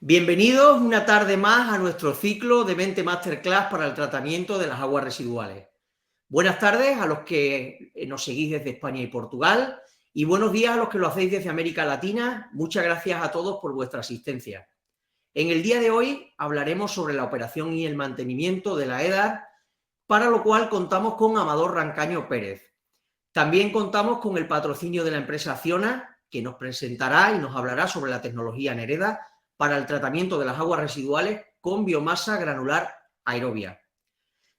Bienvenidos una tarde más a nuestro ciclo de 20 Masterclass para el tratamiento de las aguas residuales. Buenas tardes a los que nos seguís desde España y Portugal y buenos días a los que lo hacéis desde América Latina. Muchas gracias a todos por vuestra asistencia. En el día de hoy hablaremos sobre la operación y el mantenimiento de la EDAR, para lo cual contamos con Amador Rancaño Pérez. También contamos con el patrocinio de la empresa Acciona, que nos presentará y nos hablará sobre la tecnología Nereda para el tratamiento de las aguas residuales con biomasa granular aerobia.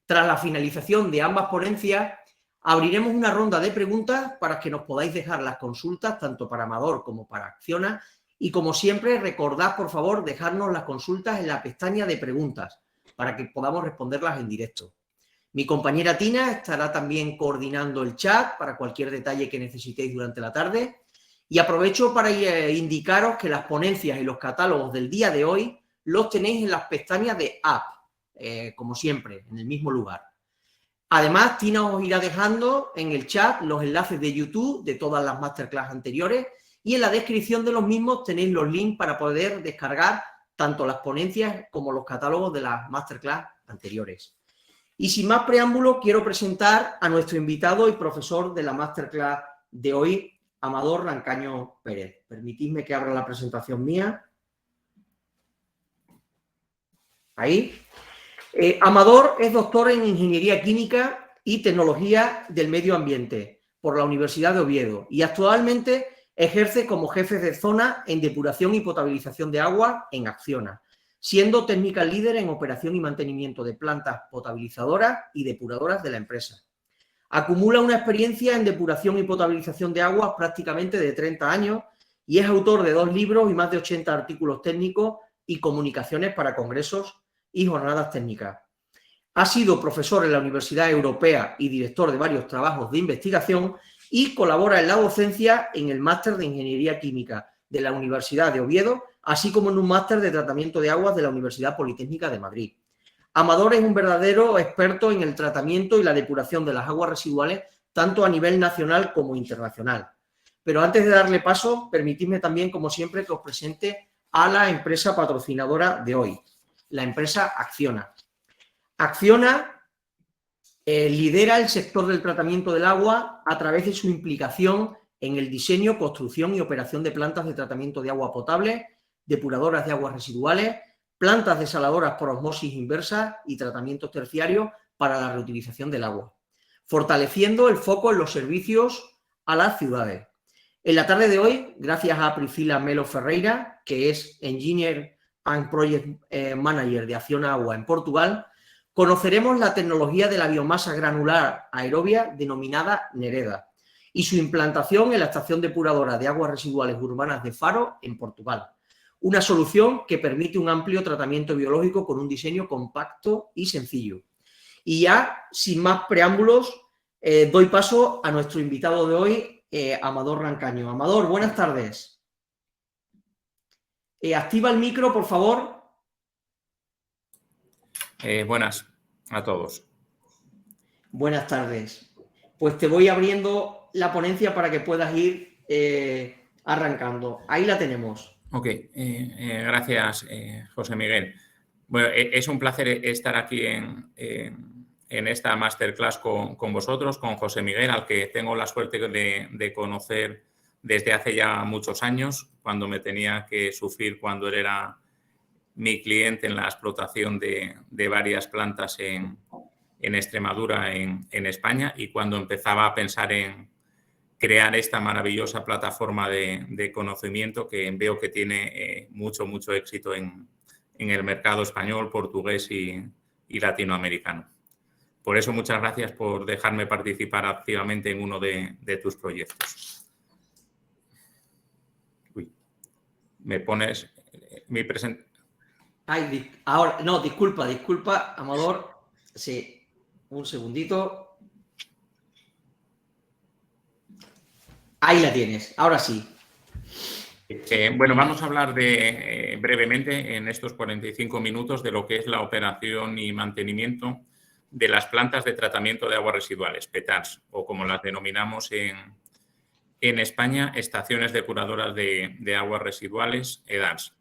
Tras la finalización de ambas ponencias, abriremos una ronda de preguntas para que nos podáis dejar las consultas, tanto para Amador como para Acciona, y como siempre, recordad, por favor, dejarnos las consultas en la pestaña de preguntas, para que podamos responderlas en directo. Mi compañera Tina estará también coordinando el chat para cualquier detalle que necesitéis durante la tarde. Y aprovecho para indicaros que las ponencias y los catálogos del día de hoy los tenéis en las pestañas de App, como siempre, en el mismo lugar. Además, Tina os irá dejando en el chat los enlaces de YouTube de todas las masterclass anteriores y en la descripción de los mismos tenéis los links para poder descargar tanto las ponencias como los catálogos de las masterclass anteriores. Y sin más preámbulo, quiero presentar a nuestro invitado y profesor de la masterclass de hoy, Amador Rancaño Pérez. Permitidme que abra la presentación mía. Ahí. Amador es doctor en Ingeniería Química y Tecnología del Medio Ambiente por la Universidad de Oviedo y actualmente ejerce como jefe de zona en depuración y potabilización de agua en Acciona, siendo técnica líder en operación y mantenimiento de plantas potabilizadoras y depuradoras de la empresa. Acumula una experiencia en depuración y potabilización de aguas prácticamente de 30 años y es autor de 2 libros y más de 80 artículos técnicos y comunicaciones para congresos y jornadas técnicas. Ha sido profesor en la Universidad Europea y director de varios trabajos de investigación y colabora en la docencia en el Máster de Ingeniería Química de la Universidad de Oviedo, así como en un Máster de Tratamiento de Aguas de la Universidad Politécnica de Madrid. Amador es un verdadero experto en el tratamiento y la depuración de las aguas residuales, tanto a nivel nacional como internacional. Pero antes de darle paso, permitidme también, como siempre, que os presente a la empresa patrocinadora de hoy, la empresa Acciona. Acciona lidera el sector del tratamiento del agua a través de su implicación en el diseño, construcción y operación de plantas de tratamiento de agua potable, depuradoras de aguas residuales, plantas desaladoras por osmosis inversa y tratamientos terciarios para la reutilización del agua, fortaleciendo el foco en los servicios a las ciudades. En la tarde de hoy, gracias a Priscila Melo Ferreira, que es Engineer and Project Manager de Acciona Agua en Portugal, conoceremos la tecnología de la biomasa granular aerobia denominada Nereda y su implantación en la estación depuradora de aguas residuales urbanas de Faro, en Portugal. Una solución que permite un amplio tratamiento biológico con un diseño compacto y sencillo. Y ya, sin más preámbulos, doy paso a nuestro invitado de hoy, Amador Rancaño. Amador, buenas tardes. Activa el micro, por favor. Buenas a todos. Buenas tardes. Pues te voy abriendo la ponencia para que puedas ir arrancando. Ahí la tenemos. Ok, gracias, José Miguel. Bueno, es un placer estar aquí en esta masterclass con vosotros, con José Miguel, al que tengo la suerte de conocer desde hace ya muchos años, cuando me tenía que sufrir cuando él era mi cliente en la explotación de varias plantas en Extremadura, en España, y cuando empezaba a pensar en crear esta maravillosa plataforma de conocimiento que veo que tiene mucho éxito en el mercado español, portugués y latinoamericano. Por eso, muchas gracias por dejarme participar activamente en uno de tus proyectos. Uy, me pones mi presentación. Ay, ahora, no, disculpa, Amador. Sí, un segundito. Ahí la tienes, ahora sí. Bueno, vamos a hablar brevemente en estos 45 minutos de lo que es la operación y mantenimiento de las plantas de tratamiento de aguas residuales, PETARS, o como las denominamos en España, estaciones depuradoras de aguas residuales, EDARS.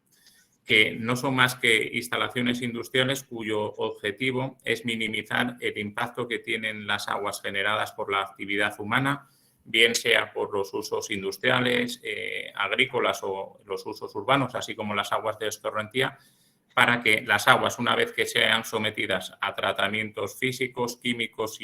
que no son más que instalaciones industriales cuyo objetivo es minimizar el impacto que tienen las aguas generadas por la actividad humana, bien sea por los usos industriales, agrícolas o los usos urbanos, así como las aguas de escorrentía, para que las aguas, una vez que sean sometidas a tratamientos físicos, químicos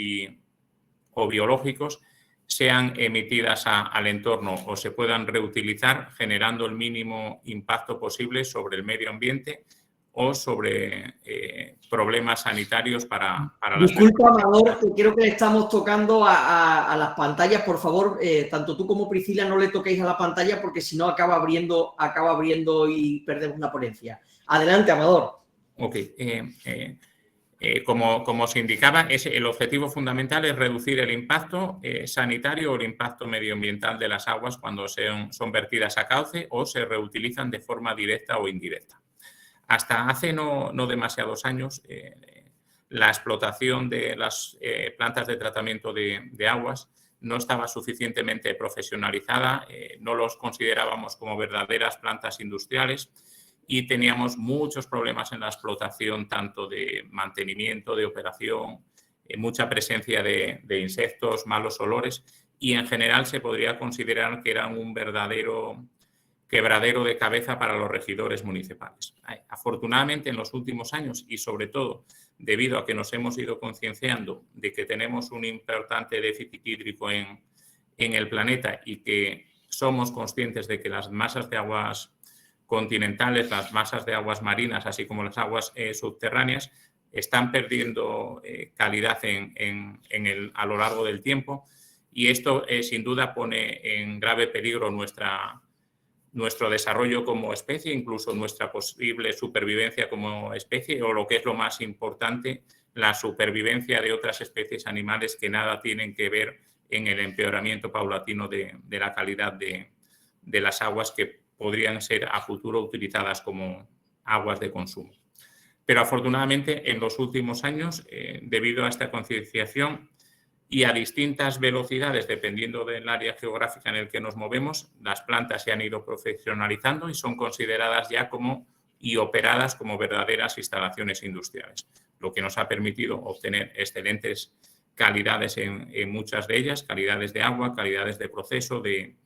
o biológicos, sean emitidas al entorno o se puedan reutilizar, generando el mínimo impacto posible sobre el medio ambiente o sobre problemas sanitarios para las personas. Disculpa, Amador, que creo que le estamos tocando a las pantallas. Por favor, tanto tú como Priscila no le toquéis a la pantalla porque si no acaba abriendo y perdemos la ponencia. Adelante, Amador. Ok. Como se indicaba, el objetivo fundamental es reducir el impacto sanitario o el impacto medioambiental de las aguas cuando son vertidas a cauce o se reutilizan de forma directa o indirecta. Hasta hace no demasiados años, la explotación de las plantas de tratamiento de aguas no estaba suficientemente profesionalizada, no los considerábamos como verdaderas plantas industriales y teníamos muchos problemas en la explotación, tanto de mantenimiento, de operación, mucha presencia de insectos, malos olores y en general se podría considerar que eran un verdadero quebradero de cabeza para los regidores municipales. Afortunadamente, en los últimos años y sobre todo debido a que nos hemos ido concienciando de que tenemos un importante déficit hídrico en el planeta y que somos conscientes de que las masas de aguas continentales, las masas de aguas marinas, así como las aguas subterráneas, están perdiendo calidad a lo largo del tiempo y esto sin duda pone en grave peligro nuestro desarrollo como especie, incluso nuestra posible supervivencia como especie o lo que es lo más importante, la supervivencia de otras especies animales que nada tienen que ver en el empeoramiento paulatino de la calidad de las aguas que podrían ser a futuro utilizadas como aguas de consumo. Pero afortunadamente en los últimos años, debido a esta concienciación y a distintas velocidades, dependiendo del área geográfica en el que nos movemos, las plantas se han ido profesionalizando y son consideradas ya y operadas como verdaderas instalaciones industriales, lo que nos ha permitido obtener excelentes calidades en muchas de ellas, calidades de agua, calidades de proceso, de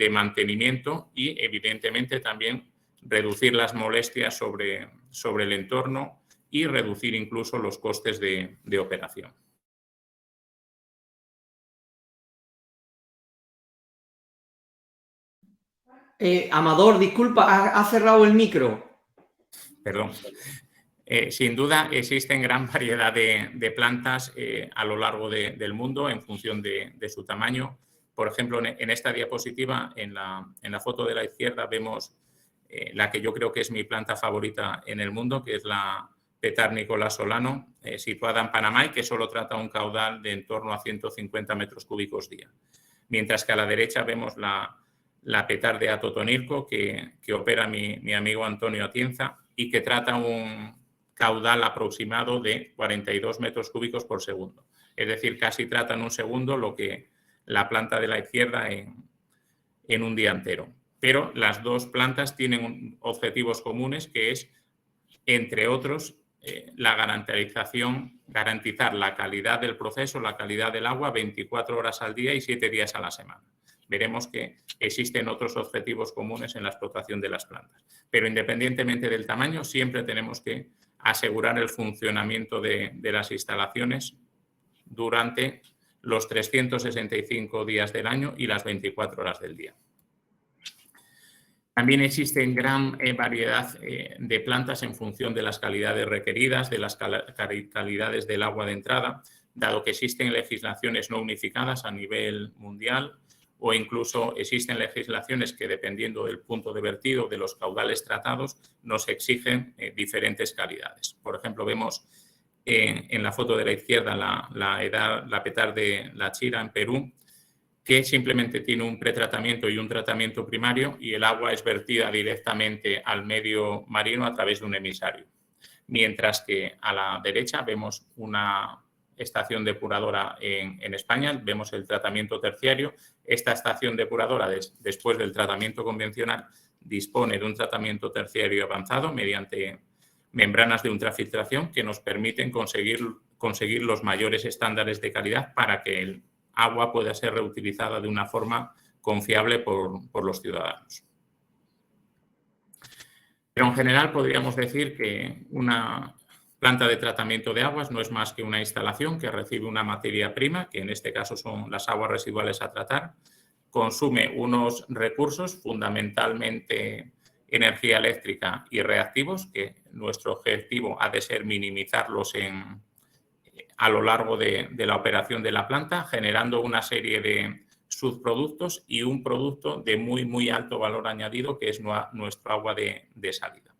mantenimiento y, evidentemente, también reducir las molestias sobre el entorno y reducir incluso los costes de operación. Amador, disculpa, has cerrado el micro. Perdón. Sin duda existen gran variedad de plantas a lo largo del mundo en función de su tamaño. Por ejemplo, en esta diapositiva, en la foto de la izquierda, vemos la que yo creo que es mi planta favorita en el mundo, que es la Petar Nicolás Solano, situada en Panamá y que solo trata un caudal de en torno a 150 metros cúbicos día. Mientras que a la derecha vemos la Petar de Atotonilco, que opera mi amigo Antonio Atienza y que trata un caudal aproximado de 42 metros cúbicos por segundo. Es decir, casi trata en un segundo lo que la planta de la izquierda en un día entero. Pero las dos plantas tienen objetivos comunes que es, entre otros, garantizar la calidad del proceso, la calidad del agua 24 horas al día y 7 días a la semana. Veremos que existen otros objetivos comunes en la explotación de las plantas. Pero independientemente del tamaño, siempre tenemos que asegurar el funcionamiento de las instalaciones durante los 365 días del año y las 24 horas del día. También existen gran variedad de plantas en función de las calidades requeridas, de las calidades del agua de entrada, dado que existen legislaciones no unificadas a nivel mundial o incluso existen legislaciones que, dependiendo del punto de vertido de los caudales tratados, nos exigen diferentes calidades. Por ejemplo, vemos en la foto de la izquierda la Petar de La Chira en Perú, que simplemente tiene un pretratamiento y un tratamiento primario y el agua es vertida directamente al medio marino a través de un emisario. Mientras que a la derecha vemos una estación depuradora en España, vemos el tratamiento terciario. Esta estación depuradora, después del tratamiento convencional, dispone de un tratamiento terciario avanzado mediante membranas de ultrafiltración que nos permiten conseguir los mayores estándares de calidad para que el agua pueda ser reutilizada de una forma confiable por los ciudadanos. Pero en general podríamos decir que una planta de tratamiento de aguas no es más que una instalación que recibe una materia prima, que en este caso son las aguas residuales a tratar, consume unos recursos, fundamentalmente energía eléctrica y reactivos, que nuestro objetivo ha de ser minimizarlos a lo largo de la operación de la planta, generando una serie de subproductos y un producto de muy alto valor añadido, que es nuestro agua de salida.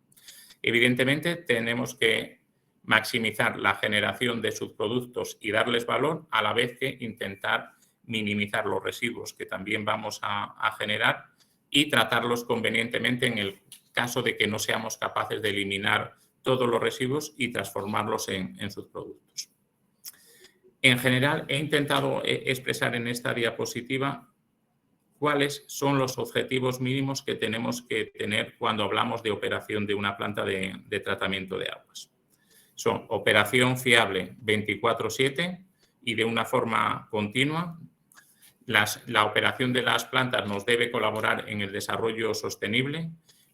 Evidentemente, tenemos que maximizar la generación de subproductos y darles valor, a la vez que intentar minimizar los residuos que también vamos a generar y tratarlos convenientemente en el caso de que no seamos capaces de eliminar todos los residuos y transformarlos en subproductos. En general, he intentado expresar en esta diapositiva cuáles son los objetivos mínimos que tenemos que tener cuando hablamos de operación de una planta de tratamiento de aguas. Son operación fiable 24/7 y de una forma continua. La operación de las plantas nos debe colaborar en el desarrollo sostenible,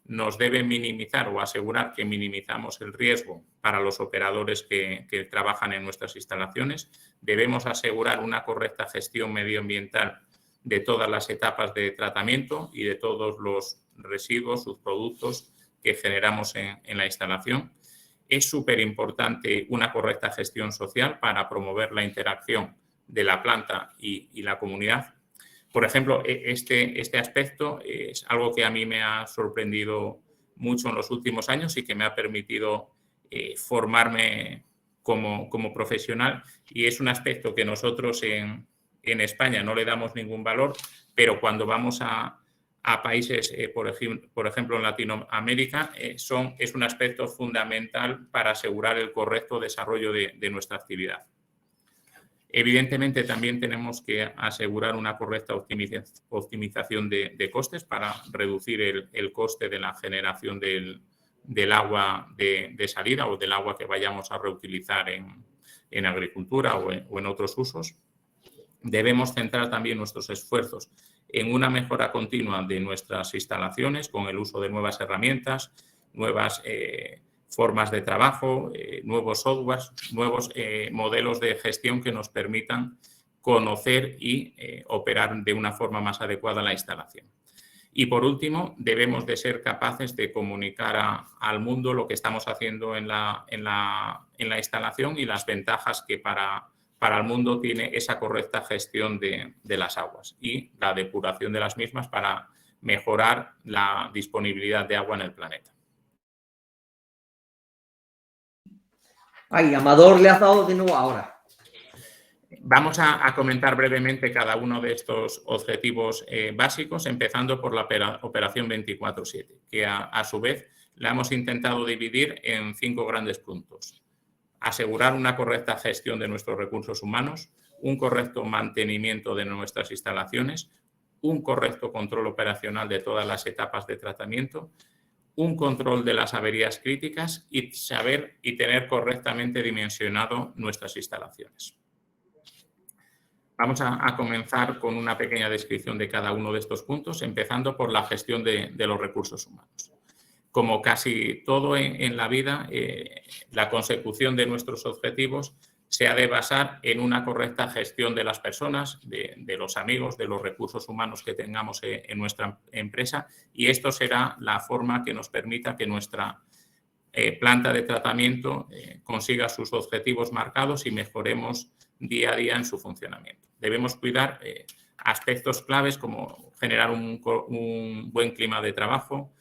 nos debe minimizar o asegurar que minimizamos el riesgo para los operadores que trabajan en nuestras instalaciones. Debemos asegurar una correcta gestión medioambiental de todas las etapas de tratamiento y de todos los residuos, subproductos que generamos en la instalación. Es súper importante una correcta gestión social para promover la interacción de la planta y la comunidad. Por ejemplo, este aspecto es algo que a mí me ha sorprendido mucho en los últimos años y que me ha permitido formarme como profesional, y es un aspecto que nosotros en España no le damos ningún valor, pero cuando vamos a países, por ejemplo en Latinoamérica, es un aspecto fundamental para asegurar el correcto desarrollo de nuestra actividad. Evidentemente, también tenemos que asegurar una correcta optimización de costes para reducir el coste de la generación del agua de salida o del agua que vayamos a reutilizar en agricultura o en otros usos. Debemos centrar también nuestros esfuerzos en una mejora continua de nuestras instalaciones con el uso de nuevas herramientas, nuevas formas de trabajo, nuevos softwares, nuevos modelos de gestión que nos permitan conocer y operar de una forma más adecuada la instalación. Y por último, debemos de ser capaces de comunicar al mundo lo que estamos haciendo en la instalación y las ventajas que para el mundo tiene esa correcta gestión de las aguas y la depuración de las mismas para mejorar la disponibilidad de agua en el planeta. Ay, Amador, le has dado de nuevo ahora. Vamos a comentar brevemente cada uno de estos objetivos básicos, empezando por la operación 24/7, que a su vez la hemos intentado dividir en 5 grandes puntos. Asegurar una correcta gestión de nuestros recursos humanos, un correcto mantenimiento de nuestras instalaciones, un correcto control operacional de todas las etapas de tratamiento, un control de las averías críticas y saber y tener correctamente dimensionado nuestras instalaciones. Vamos a comenzar con una pequeña descripción de cada uno de estos puntos, empezando por la gestión de los recursos humanos. Como casi todo en la vida, la consecución de nuestros objetivos se ha de basar en una correcta gestión de las personas, de los amigos, de los recursos humanos que tengamos en nuestra empresa, y esto será la forma que nos permita que nuestra planta de tratamiento consiga sus objetivos marcados y mejoremos día a día en su funcionamiento. Debemos cuidar aspectos claves como generar un buen clima de trabajo.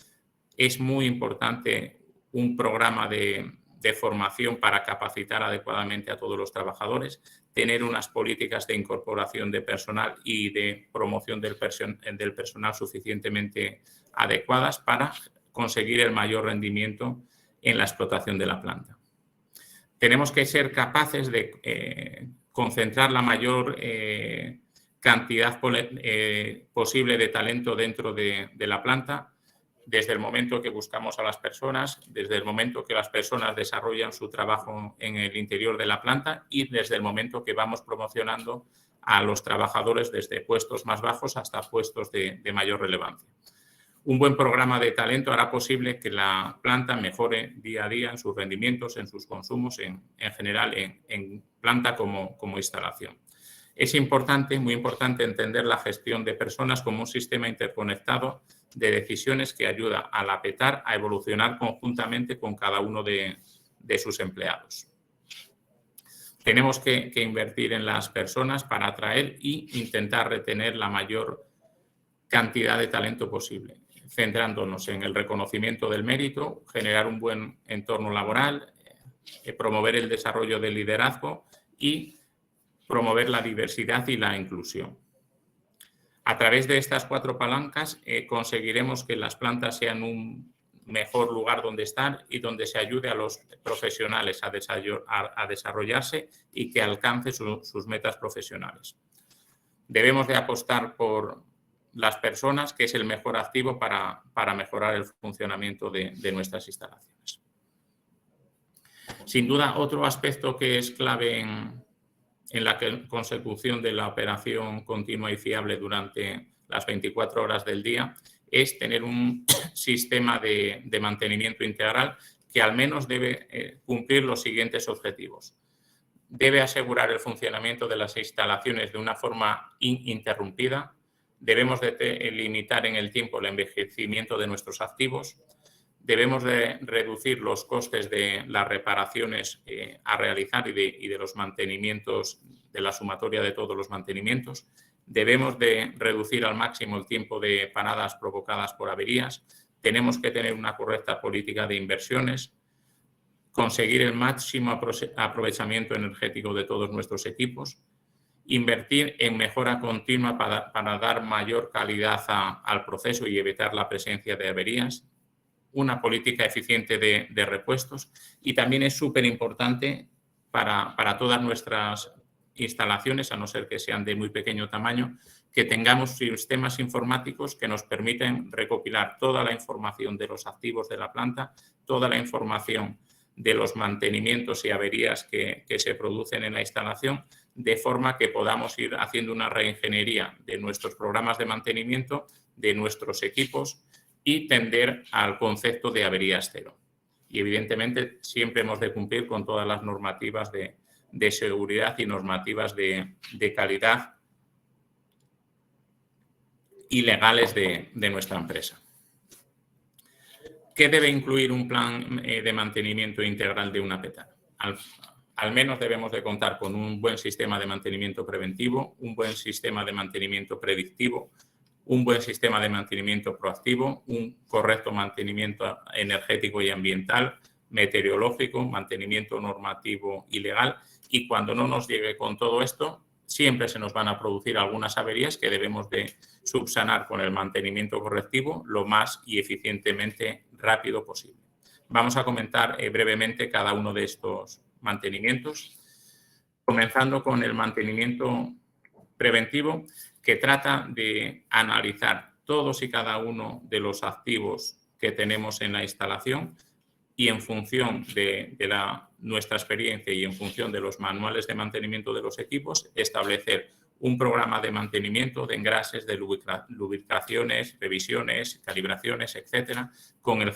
Es muy importante un programa de formación para capacitar adecuadamente a todos los trabajadores, tener unas políticas de incorporación de personal y de promoción del personal suficientemente adecuadas para conseguir el mayor rendimiento en la explotación de la planta. Tenemos que ser capaces de concentrar la mayor cantidad posible de talento dentro de la planta, desde el momento que buscamos a las personas, desde el momento que las personas desarrollan su trabajo en el interior de la planta y desde el momento que vamos promocionando a los trabajadores desde puestos más bajos hasta puestos de mayor relevancia. Un buen programa de talento hará posible que la planta mejore día a día en sus rendimientos, en sus consumos, en general en planta como instalación. Es importante, muy importante, entender la gestión de personas como un sistema interconectado de decisiones que ayuda a la PETAR a evolucionar conjuntamente con cada uno de sus empleados. Tenemos que invertir en las personas para atraer e intentar retener la mayor cantidad de talento posible, centrándonos en el reconocimiento del mérito, generar un buen entorno laboral, promover el desarrollo del liderazgo y promover la diversidad y la inclusión. A través de estas 4 palancas conseguiremos que las plantas sean un mejor lugar donde estar y donde se ayude a los profesionales a desarrollarse y que alcance sus metas profesionales. Debemos de apostar por las personas, que es el mejor activo para mejorar el funcionamiento de nuestras instalaciones. Sin duda, otro aspecto que es clave en la consecución de la operación continua y fiable durante las 24 horas del día es tener un sistema de mantenimiento integral que al menos debe cumplir los siguientes objetivos. Debe asegurar el funcionamiento de las instalaciones de una forma ininterrumpida. Debemos de limitar en el tiempo el envejecimiento de nuestros activos. Debemos de reducir los costes de las reparaciones a realizar y de los mantenimientos, de la sumatoria de todos los mantenimientos. Debemos de reducir al máximo el tiempo de paradas provocadas por averías. Tenemos que tener una correcta política de inversiones, conseguir el máximo aprovechamiento energético de todos nuestros equipos, invertir en mejora continua para dar mayor calidad al proceso y evitar la presencia de averías, una política eficiente de repuestos y también es súper importante para todas nuestras instalaciones, a no ser que sean de muy pequeño tamaño, que tengamos sistemas informáticos que nos permiten recopilar toda la información de los activos de la planta, toda la información de los mantenimientos y averías que se producen en la instalación, de forma que podamos ir haciendo una reingeniería de nuestros programas de mantenimiento, de nuestros equipos y tender al concepto de averías cero. Y evidentemente siempre hemos de cumplir con todas las normativas de seguridad y normativas de calidad y legales de nuestra empresa. ¿Qué debe incluir un plan de mantenimiento integral de una PETAR? Al menos debemos de contar con un buen sistema de mantenimiento preventivo, un buen sistema de mantenimiento predictivo, un buen sistema de mantenimiento proactivo, un correcto mantenimiento energético y ambiental, meteorológico, mantenimiento normativo y legal. Y cuando no nos llegue con todo esto, siempre se nos van a producir algunas averías que debemos de subsanar con el mantenimiento correctivo lo más y eficientemente rápido posible. Vamos a comentar brevemente cada uno de estos mantenimientos, comenzando con el mantenimiento preventivo, que trata de analizar todos y cada uno de los activos que tenemos en la instalación y en función de nuestra experiencia y en función de los manuales de mantenimiento de los equipos, establecer un programa de mantenimiento de engrases, de lubricaciones, revisiones, calibraciones, etcétera, con el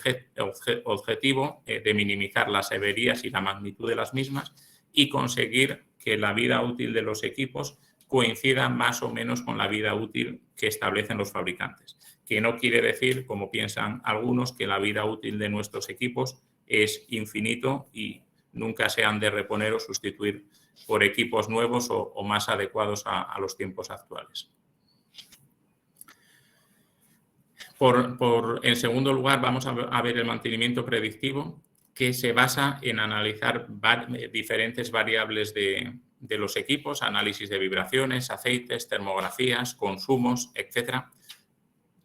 objetivo de minimizar las averías y la magnitud de las mismas y conseguir que la vida útil de los equipos coincida más o menos con la vida útil que establecen los fabricantes, que no quiere decir, como piensan algunos, que la vida útil de nuestros equipos es infinito y nunca se han de reponer o sustituir por equipos nuevos o más adecuados a los tiempos actuales. En segundo lugar, vamos a ver el mantenimiento predictivo, que se basa en analizar diferentes variables de los equipos, análisis de vibraciones, aceites, termografías, consumos, etcétera.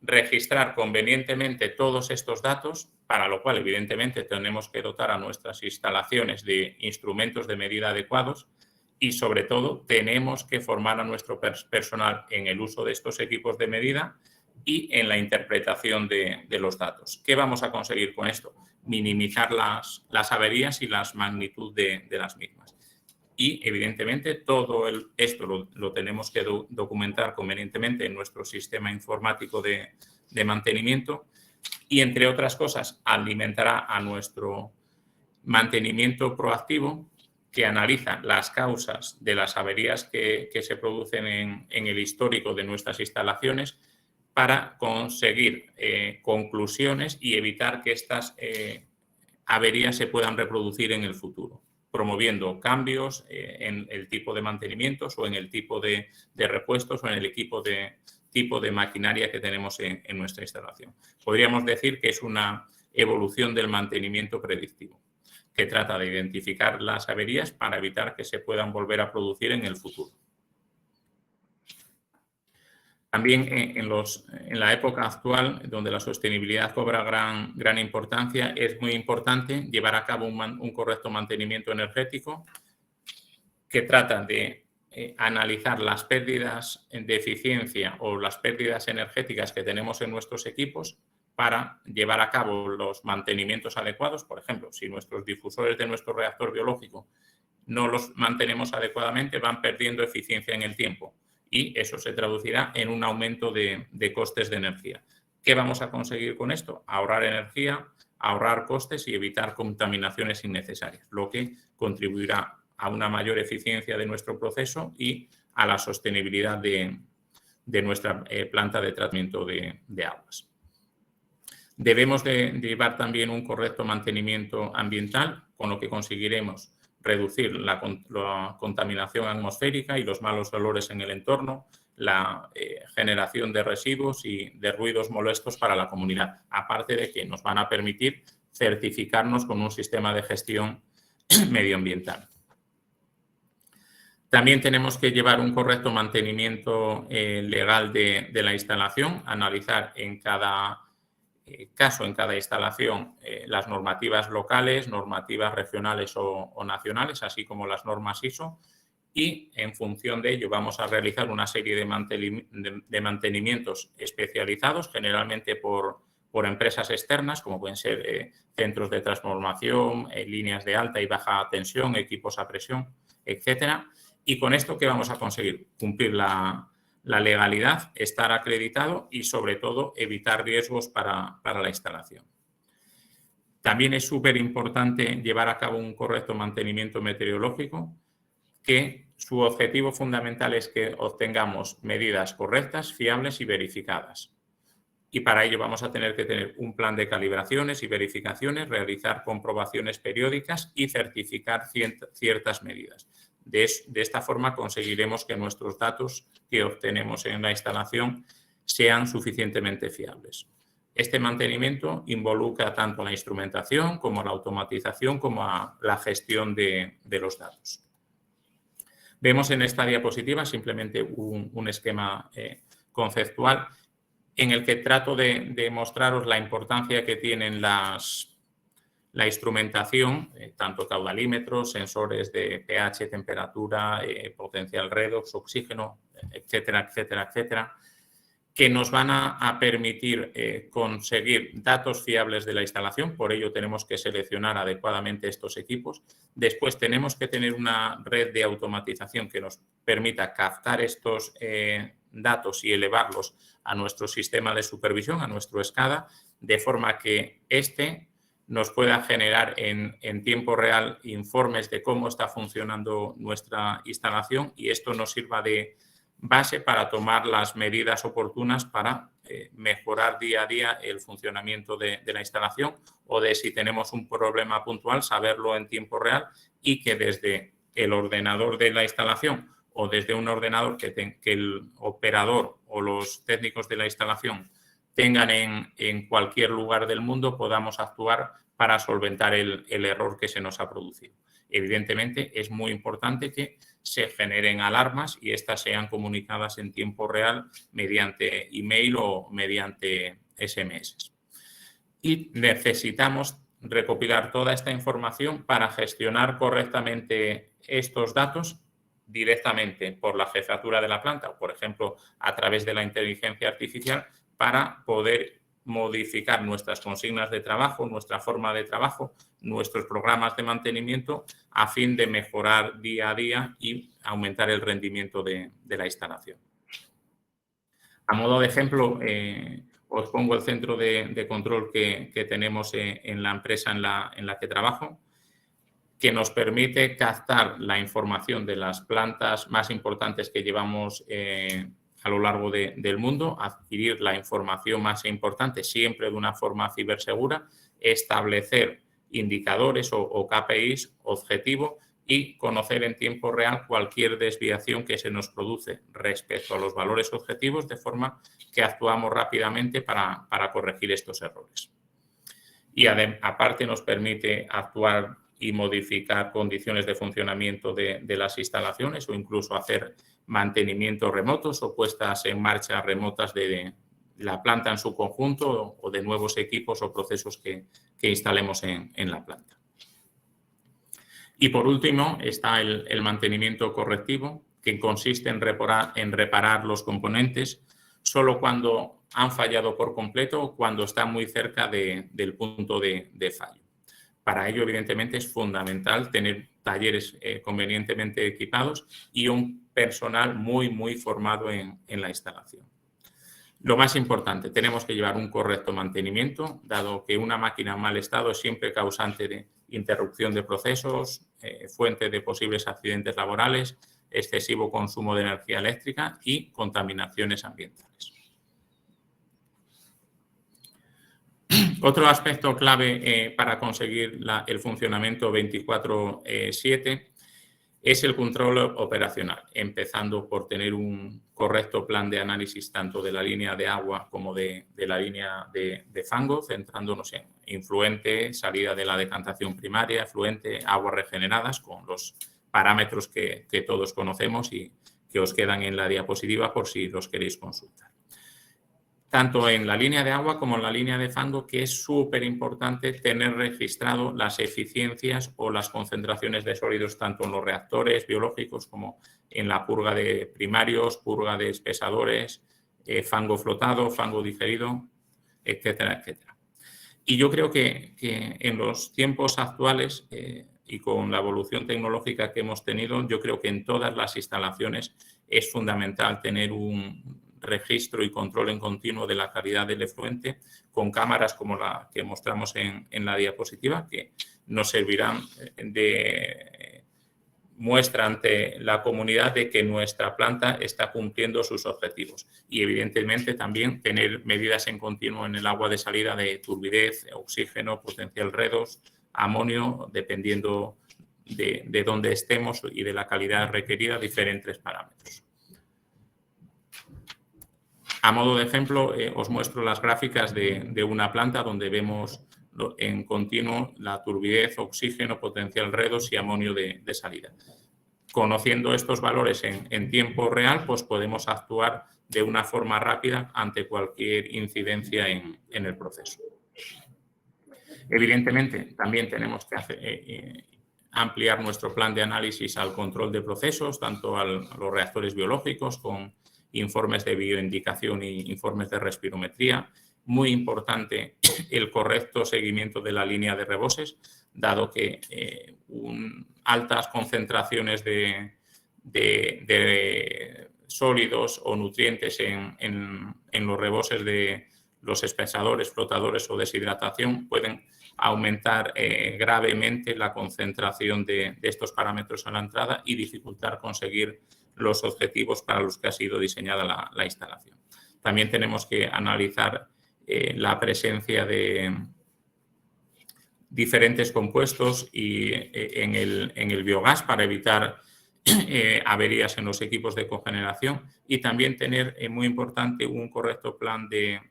Registrar convenientemente todos estos datos, para lo cual, evidentemente, tenemos que dotar a nuestras instalaciones de instrumentos de medida adecuados y, sobre todo, tenemos que formar a nuestro personal en el uso de estos equipos de medida y en la interpretación de los datos. ¿Qué vamos a conseguir con esto? Minimizar las averías y la magnitud de las mismas. Y, evidentemente, todo esto lo tenemos que documentar convenientemente en nuestro sistema informático de mantenimiento y, entre otras cosas, alimentará a nuestro mantenimiento proactivo, que analiza las causas de las averías que se producen en el histórico de nuestras instalaciones para conseguir conclusiones y evitar que estas averías se puedan reproducir en el futuro, promoviendo cambios en el tipo de mantenimientos o en el tipo de repuestos o en el tipo de maquinaria que tenemos en nuestra instalación. Podríamos decir que es una evolución del mantenimiento predictivo, que trata de identificar las averías para evitar que se puedan volver a producir en el futuro. También en la época actual, donde la sostenibilidad cobra gran importancia, es muy importante llevar a cabo un correcto mantenimiento energético que trata de analizar las pérdidas de eficiencia o las pérdidas energéticas que tenemos en nuestros equipos para llevar a cabo los mantenimientos adecuados. Por ejemplo, si nuestros difusores de nuestro reactor biológico no los mantenemos adecuadamente, van perdiendo eficiencia en el tiempo y eso se traducirá en un aumento de costes de energía. ¿Qué vamos a conseguir con esto? Ahorrar energía, ahorrar costes y evitar contaminaciones innecesarias, lo que contribuirá a una mayor eficiencia de nuestro proceso y a la sostenibilidad de nuestra planta de tratamiento de aguas. Debemos de llevar también un correcto mantenimiento ambiental, con lo que conseguiremos reducir la contaminación atmosférica y los malos olores en el entorno, la generación de residuos y de ruidos molestos para la comunidad, aparte de que nos van a permitir certificarnos con un sistema de gestión medioambiental. También tenemos que llevar un correcto mantenimiento legal de la instalación, analizar en cada caso, en cada instalación, las normativas locales, normativas regionales o nacionales, así como las normas ISO, y en función de ello vamos a realizar una serie de mantenimientos especializados, generalmente por empresas externas, como pueden ser centros de transformación, líneas de alta y baja tensión, equipos a presión, etcétera. Y con esto, ¿qué vamos a conseguir? Cumplir la legalidad, estar acreditado y, sobre todo, evitar riesgos para la instalación. También es súper importante llevar a cabo un correcto mantenimiento meteorológico, que su objetivo fundamental es que obtengamos medidas correctas, fiables y verificadas. Y para ello vamos a tener que tener un plan de calibraciones y verificaciones, realizar comprobaciones periódicas y certificar ciertas medidas. De esta forma conseguiremos que nuestros datos que obtenemos en la instalación sean suficientemente fiables. Este mantenimiento involucra tanto la instrumentación como la automatización como la gestión de los datos. Vemos en esta diapositiva simplemente un esquema conceptual en el que trato de mostraros la importancia que tienen la instrumentación, tanto caudalímetros, sensores de pH, temperatura, potencial redox, oxígeno, etcétera, etcétera, etcétera, que nos van a permitir conseguir datos fiables de la instalación. Por ello tenemos que seleccionar adecuadamente estos equipos. Después tenemos que tener una red de automatización que nos permita captar estos datos y elevarlos a nuestro sistema de supervisión, a nuestro SCADA, de forma que nos pueda generar en tiempo real informes de cómo está funcionando nuestra instalación y esto nos sirva de base para tomar las medidas oportunas para mejorar día a día el funcionamiento de la instalación o de si tenemos un problema puntual, saberlo en tiempo real y que desde el ordenador de la instalación o desde un ordenador que el operador o los técnicos de la instalación tengan en cualquier lugar del mundo, podamos actuar para solventar el error que se nos ha producido. Evidentemente, es muy importante que se generen alarmas y estas sean comunicadas en tiempo real mediante email o mediante SMS. Y necesitamos recopilar toda esta información para gestionar correctamente estos datos directamente por la jefatura de la planta o, por ejemplo, a través de la inteligencia artificial para poder modificar nuestras consignas de trabajo, nuestra forma de trabajo, nuestros programas de mantenimiento a fin de mejorar día a día y aumentar el rendimiento de la instalación. A modo de ejemplo, os pongo el centro de control que tenemos en la empresa en la que trabajo, que nos permite captar la información de las plantas más importantes que llevamos a lo largo del mundo, adquirir la información más importante siempre de una forma cibersegura, establecer indicadores o KPIs objetivo y conocer en tiempo real cualquier desviación que se nos produce respecto a los valores objetivos, de forma que actuamos rápidamente para corregir estos errores. Y aparte nos permite actuar y modificar condiciones de funcionamiento de las instalaciones o incluso hacer mantenimientos remotos o puestas en marcha remotas de la planta en su conjunto o de nuevos equipos o procesos que instalemos en la planta. Y por último está el mantenimiento correctivo, que consiste en reparar los componentes solo cuando han fallado por completo o cuando están muy cerca del punto de fallo. Para ello, evidentemente, es fundamental tener talleres convenientemente equipados y un personal muy formado en la instalación. Lo más importante, tenemos que llevar un correcto mantenimiento, dado que una máquina en mal estado es siempre causante de interrupción de procesos, fuente de posibles accidentes laborales, excesivo consumo de energía eléctrica y contaminaciones ambientales. Otro aspecto clave para conseguir el funcionamiento 24/7 es el control operacional, empezando por tener un correcto plan de análisis tanto de la línea de agua como de la línea de fango, centrándonos en influente, salida de la decantación primaria, efluente, aguas regeneradas, con los parámetros que todos conocemos y que os quedan en la diapositiva por si los queréis consultar. Tanto en la línea de agua como en la línea de fango, que es súper importante tener registrado las eficiencias o las concentraciones de sólidos tanto en los reactores biológicos como en la purga de primarios, purga de espesadores, fango flotado, fango digerido, etcétera, etcétera. Y yo creo que en los tiempos actuales y con la evolución tecnológica que hemos tenido, yo creo que en todas las instalaciones es fundamental tener un registro y control en continuo de la calidad del efluente con cámaras como la que mostramos en la diapositiva, que nos servirán de muestra ante la comunidad de que nuestra planta está cumpliendo sus objetivos. Y evidentemente también tener medidas en continuo en el agua de salida de turbidez, oxígeno, potencial redox, amonio, dependiendo de dónde estemos y de la calidad requerida, diferentes parámetros. A modo de ejemplo, os muestro las gráficas de una planta donde vemos en continuo la turbidez, oxígeno, potencial redox y amonio de salida. Conociendo estos valores en tiempo real, pues podemos actuar de una forma rápida ante cualquier incidencia en el proceso. Evidentemente, también tenemos que ampliar nuestro plan de análisis al control de procesos, tanto a los reactores biológicos con informes de bioindicación y informes de respirometría. Muy importante el correcto seguimiento de la línea de reboses, dado que altas concentraciones de sólidos o nutrientes en los reboses de los espesadores, flotadores o deshidratación pueden aumentar gravemente la concentración de estos parámetros en la entrada y dificultar conseguir los objetivos para los que ha sido diseñada la instalación. También tenemos que analizar la presencia de diferentes compuestos en el biogás para evitar averías en los equipos de cogeneración y también tener, muy importante, un correcto plan de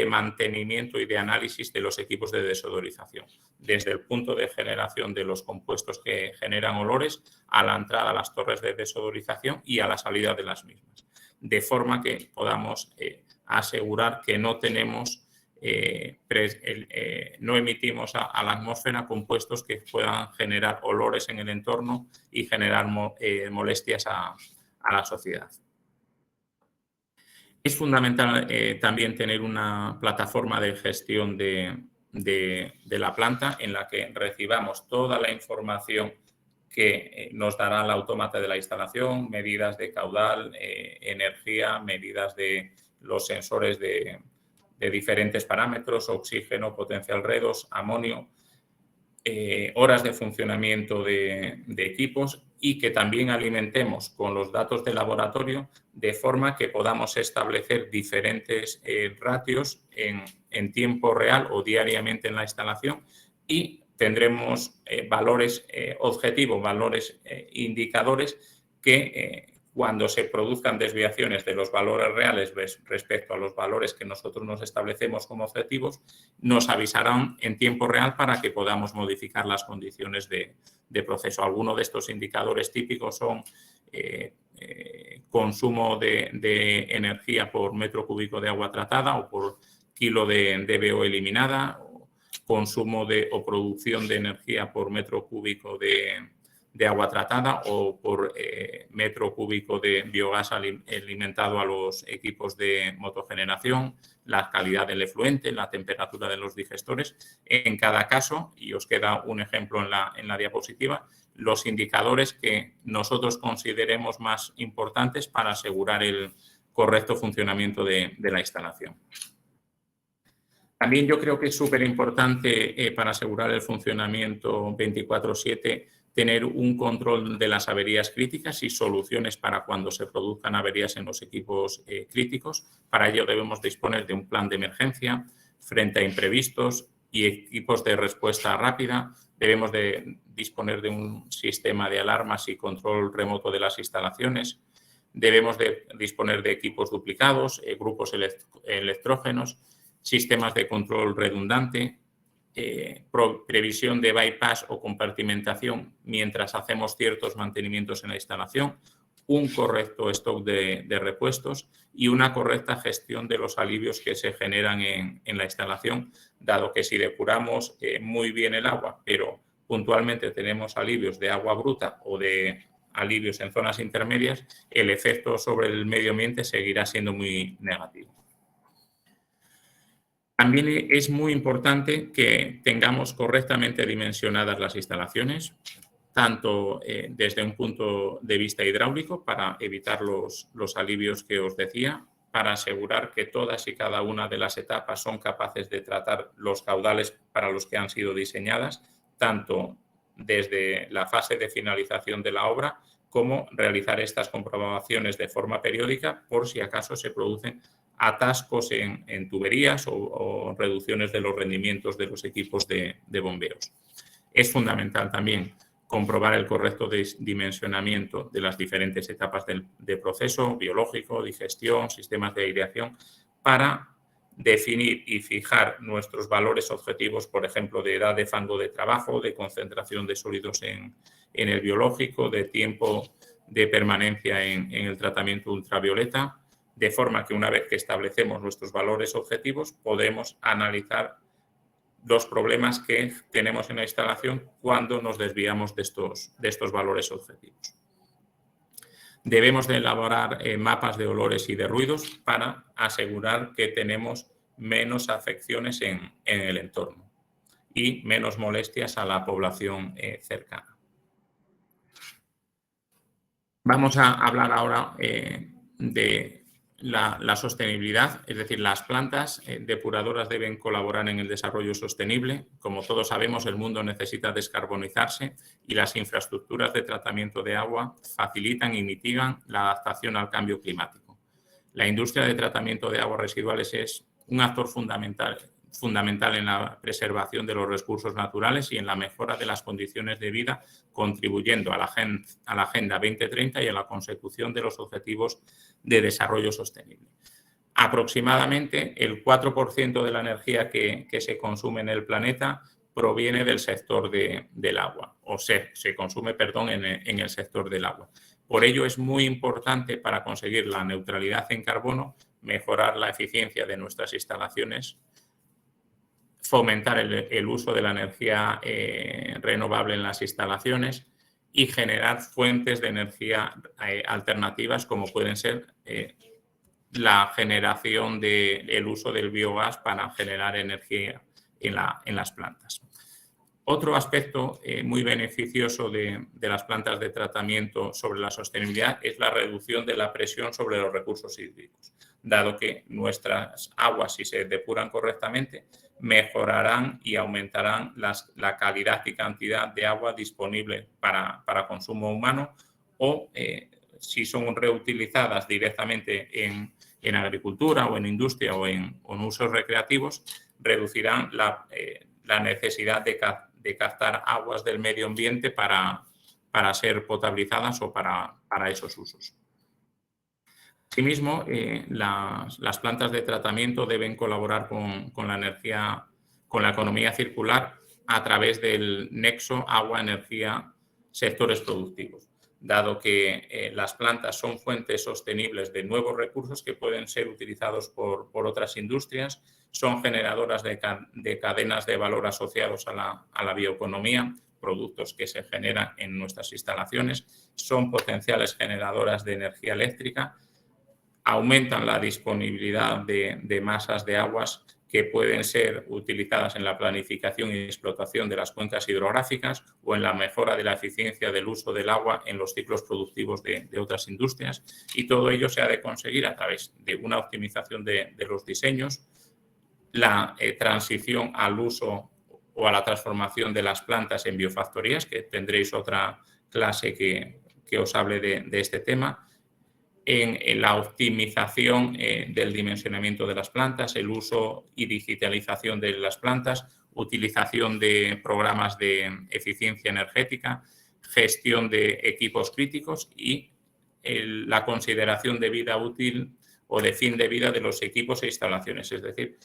mantenimiento y de análisis de los equipos de desodorización, desde el punto de generación de los compuestos que generan olores a la entrada a las torres de desodorización y a la salida de las mismas, de forma que podamos asegurar que no tenemos, no emitimos a la atmósfera compuestos que puedan generar olores en el entorno y generar molestias a la sociedad. Es fundamental también tener una plataforma de gestión de la planta en la que recibamos toda la información que nos dará el autómata de la instalación, medidas de caudal, energía, medidas de los sensores de diferentes parámetros, oxígeno, potencial redox, amonio, horas de funcionamiento de equipos y que también alimentemos con los datos de laboratorio de forma que podamos establecer diferentes ratios en tiempo real o diariamente en la instalación y tendremos valores objetivos, valores indicadores que cuando se produzcan desviaciones de los valores reales respecto a los valores que nosotros nos establecemos como objetivos, nos avisarán en tiempo real para que podamos modificar las condiciones de proceso. Algunos de estos indicadores típicos son consumo de energía por metro cúbico de agua tratada o por kilo de DBO eliminada, o consumo o producción de energía por metro cúbico de agua tratada o por metro cúbico de biogás alimentado a los equipos de motogeneración, la calidad del efluente, la temperatura de los digestores. En cada caso, y os queda un ejemplo en la diapositiva, los indicadores que nosotros consideremos más importantes para asegurar el correcto funcionamiento de la instalación. También yo creo que es súper importante para asegurar el funcionamiento 24/7 tener un control de las averías críticas y soluciones para cuando se produzcan averías en los equipos críticos. Para ello debemos disponer de un plan de emergencia frente a imprevistos y equipos de respuesta rápida. Debemos de disponer de un sistema de alarmas y control remoto de las instalaciones. Debemos de disponer de equipos duplicados, grupos electrógenos, sistemas de control redundante, previsión de bypass o compartimentación mientras hacemos ciertos mantenimientos en la instalación, un correcto stock de repuestos y una correcta gestión de los alivios que se generan en la instalación, dado que si depuramos muy bien el agua, pero puntualmente tenemos alivios de agua bruta o de alivios en zonas intermedias, el efecto sobre el medio ambiente seguirá siendo muy negativo. También es muy importante que tengamos correctamente dimensionadas las instalaciones, tanto desde un punto de vista hidráulico, para evitar los alivios que os decía, para asegurar que todas y cada una de las etapas son capaces de tratar los caudales para los que han sido diseñadas, tanto desde la fase de finalización de la obra como realizar estas comprobaciones de forma periódica por si acaso se producen atascos en tuberías o reducciones de los rendimientos de los equipos de bombeos. Es fundamental también comprobar el correcto dimensionamiento de las diferentes etapas del proceso biológico, digestión, sistemas de aireación, para definir y fijar nuestros valores objetivos, por ejemplo, de edad de fango de trabajo, de concentración de sólidos en el biológico, de tiempo de permanencia en el tratamiento ultravioleta, de forma que una vez que establecemos nuestros valores objetivos podemos analizar los problemas que tenemos en la instalación cuando nos desviamos de estos valores objetivos. Debemos de elaborar mapas de olores y de ruidos para asegurar que tenemos menos afecciones en el entorno y menos molestias a la población cercana. Vamos a hablar ahora de la sostenibilidad, es decir, las plantas depuradoras deben colaborar en el desarrollo sostenible. Como todos sabemos, el mundo necesita descarbonizarse y las infraestructuras de tratamiento de agua facilitan y mitigan la adaptación al cambio climático. La industria de tratamiento de aguas residuales es un actor fundamental en la preservación de los recursos naturales y en la mejora de las condiciones de vida, contribuyendo a la Agenda 2030 y a la consecución de los objetivos de desarrollo sostenible. Aproximadamente el 4% de la energía que se consume en el planeta proviene del sector del agua, o se consume, perdón, en el sector del agua. Por ello es muy importante, para conseguir la neutralidad en carbono, mejorar la eficiencia de nuestras instalaciones, fomentar el uso de la energía renovable en las instalaciones y generar fuentes de energía alternativas como pueden ser la generación del uso del biogás para generar energía en las plantas. Otro aspecto muy beneficioso de las plantas de tratamiento sobre la sostenibilidad es la reducción de la presión sobre los recursos hídricos, dado que nuestras aguas, si se depuran correctamente, mejorarán y aumentarán la calidad y cantidad de agua disponible para consumo humano o, si son reutilizadas directamente en agricultura o en industria o en usos recreativos, reducirán la necesidad de captar aguas del medio ambiente para ser potabilizadas o para esos usos. Asimismo, las plantas de tratamiento deben colaborar con la energía, con la economía circular a través del nexo agua-energía sectores productivos, dado que las plantas son fuentes sostenibles de nuevos recursos que pueden ser utilizados por otras industrias, son generadoras de cadenas de valor asociados a la bioeconomía, productos que se generan en nuestras instalaciones, son potenciales generadoras de energía eléctrica, aumentan la disponibilidad de masas de aguas que pueden ser utilizadas en la planificación y explotación de las cuencas hidrográficas o en la mejora de la eficiencia del uso del agua en los ciclos productivos de otras industrias. Y todo ello se ha de conseguir a través de una optimización de los diseños, la transición al uso o a la transformación de las plantas en biofactorías, que tendréis otra clase que os hable de este tema, en la optimización del dimensionamiento de las plantas, el uso y digitalización de las plantas, utilización de programas de eficiencia energética, gestión de equipos críticos y la consideración de vida útil o de fin de vida de los equipos e instalaciones, es decir,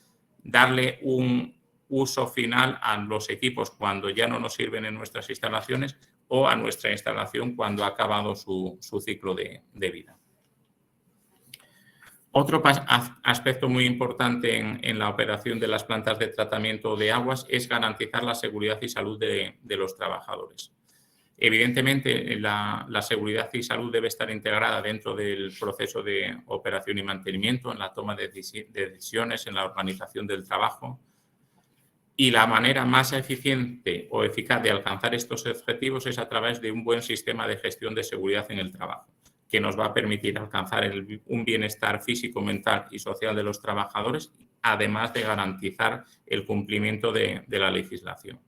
darle un uso final a los equipos cuando ya no nos sirven en nuestras instalaciones o a nuestra instalación cuando ha acabado su ciclo de vida. Otro aspecto muy importante en la operación de las plantas de tratamiento de aguas es garantizar la seguridad y salud de los trabajadores. Evidentemente, la seguridad y salud debe estar integrada dentro del proceso de operación y mantenimiento, en la toma de decisiones, en la organización del trabajo. Y la manera más eficiente o eficaz de alcanzar estos objetivos es a través de un buen sistema de gestión de seguridad en el trabajo, que nos va a permitir alcanzar un bienestar físico, mental y social de los trabajadores, además de garantizar el cumplimiento de la legislación.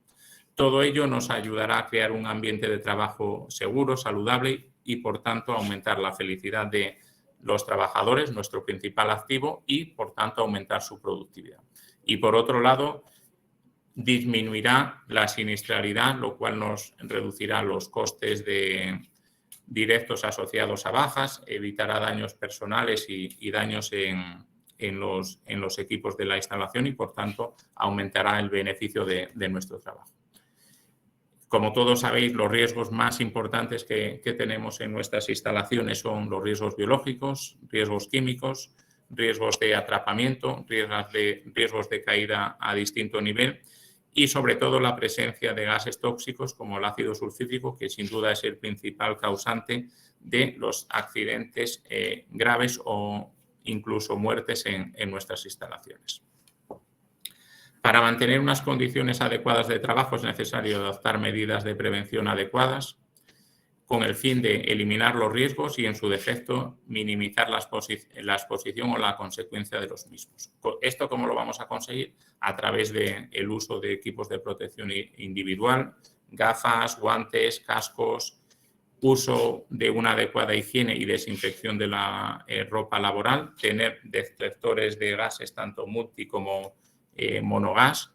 Todo ello nos ayudará a crear un ambiente de trabajo seguro, saludable y, por tanto, aumentar la felicidad de los trabajadores, nuestro principal activo, y, por tanto, aumentar su productividad. Y, por otro lado, disminuirá la siniestralidad, lo cual nos reducirá los costes directos asociados a bajas, evitará daños personales y daños en los equipos de la instalación y, por tanto, aumentará el beneficio de nuestro trabajo. Como todos sabéis, los riesgos más importantes que tenemos en nuestras instalaciones son los riesgos biológicos, riesgos químicos, riesgos de atrapamiento, riesgos de caída a distinto nivel y, sobre todo, la presencia de gases tóxicos como el ácido sulfídrico, que sin duda es el principal causante de los accidentes graves o incluso muertes en nuestras instalaciones. Para mantener unas condiciones adecuadas de trabajo es necesario adoptar medidas de prevención adecuadas con el fin de eliminar los riesgos y, en su defecto, minimizar la exposición o la consecuencia de los mismos. ¿Esto cómo lo vamos a conseguir? A través del uso de equipos de protección individual, gafas, guantes, cascos, uso de una adecuada higiene y desinfección de la ropa laboral, tener detectores de gases tanto multi como monogas,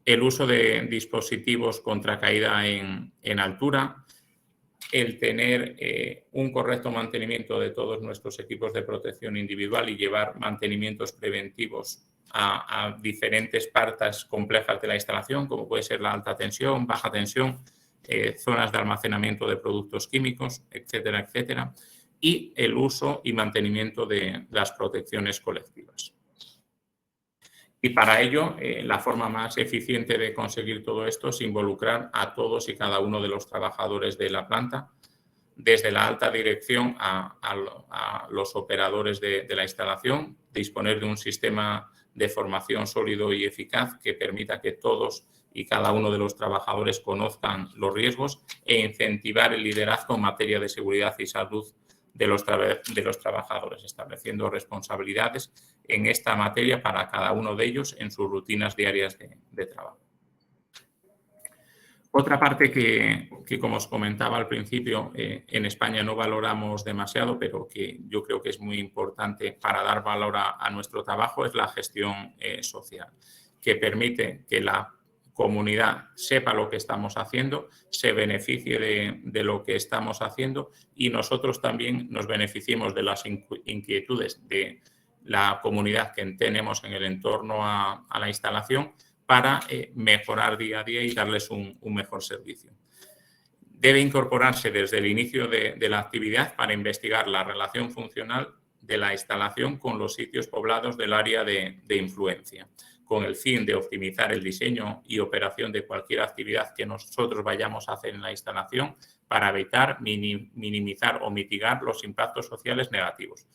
el uso de dispositivos contra caída en altura, el tener un correcto mantenimiento de todos nuestros equipos de protección individual y llevar mantenimientos preventivos a diferentes partes complejas de la instalación, como puede ser la alta tensión, baja tensión, zonas de almacenamiento de productos químicos, etcétera, etcétera, y el uso y mantenimiento de las protecciones colectivas. Y para ello, la forma más eficiente de conseguir todo esto es involucrar a todos y cada uno de los trabajadores de la planta, desde la alta dirección a los operadores de la instalación, disponer de un sistema de formación sólido y eficaz que permita que todos y cada uno de los trabajadores conozcan los riesgos e incentivar el liderazgo en materia de seguridad y salud de los trabajadores, estableciendo responsabilidades en esta materia para cada uno de ellos en sus rutinas diarias de trabajo. Otra parte que, como os comentaba al principio, en España no valoramos demasiado, pero que yo creo que es muy importante para dar valor a nuestro trabajo, es la gestión social, que permite que la comunidad sepa lo que estamos haciendo, se beneficie de lo que estamos haciendo y nosotros también nos beneficiemos de las inquietudes de la comunidad que tenemos en el entorno a la instalación para mejorar día a día y darles un mejor servicio. Debe incorporarse desde el inicio de la actividad para investigar la relación funcional de la instalación con los sitios poblados del área de influencia, con el fin de optimizar el diseño y operación de cualquier actividad que nosotros vayamos a hacer en la instalación para evitar, minimizar o mitigar los impactos sociales negativos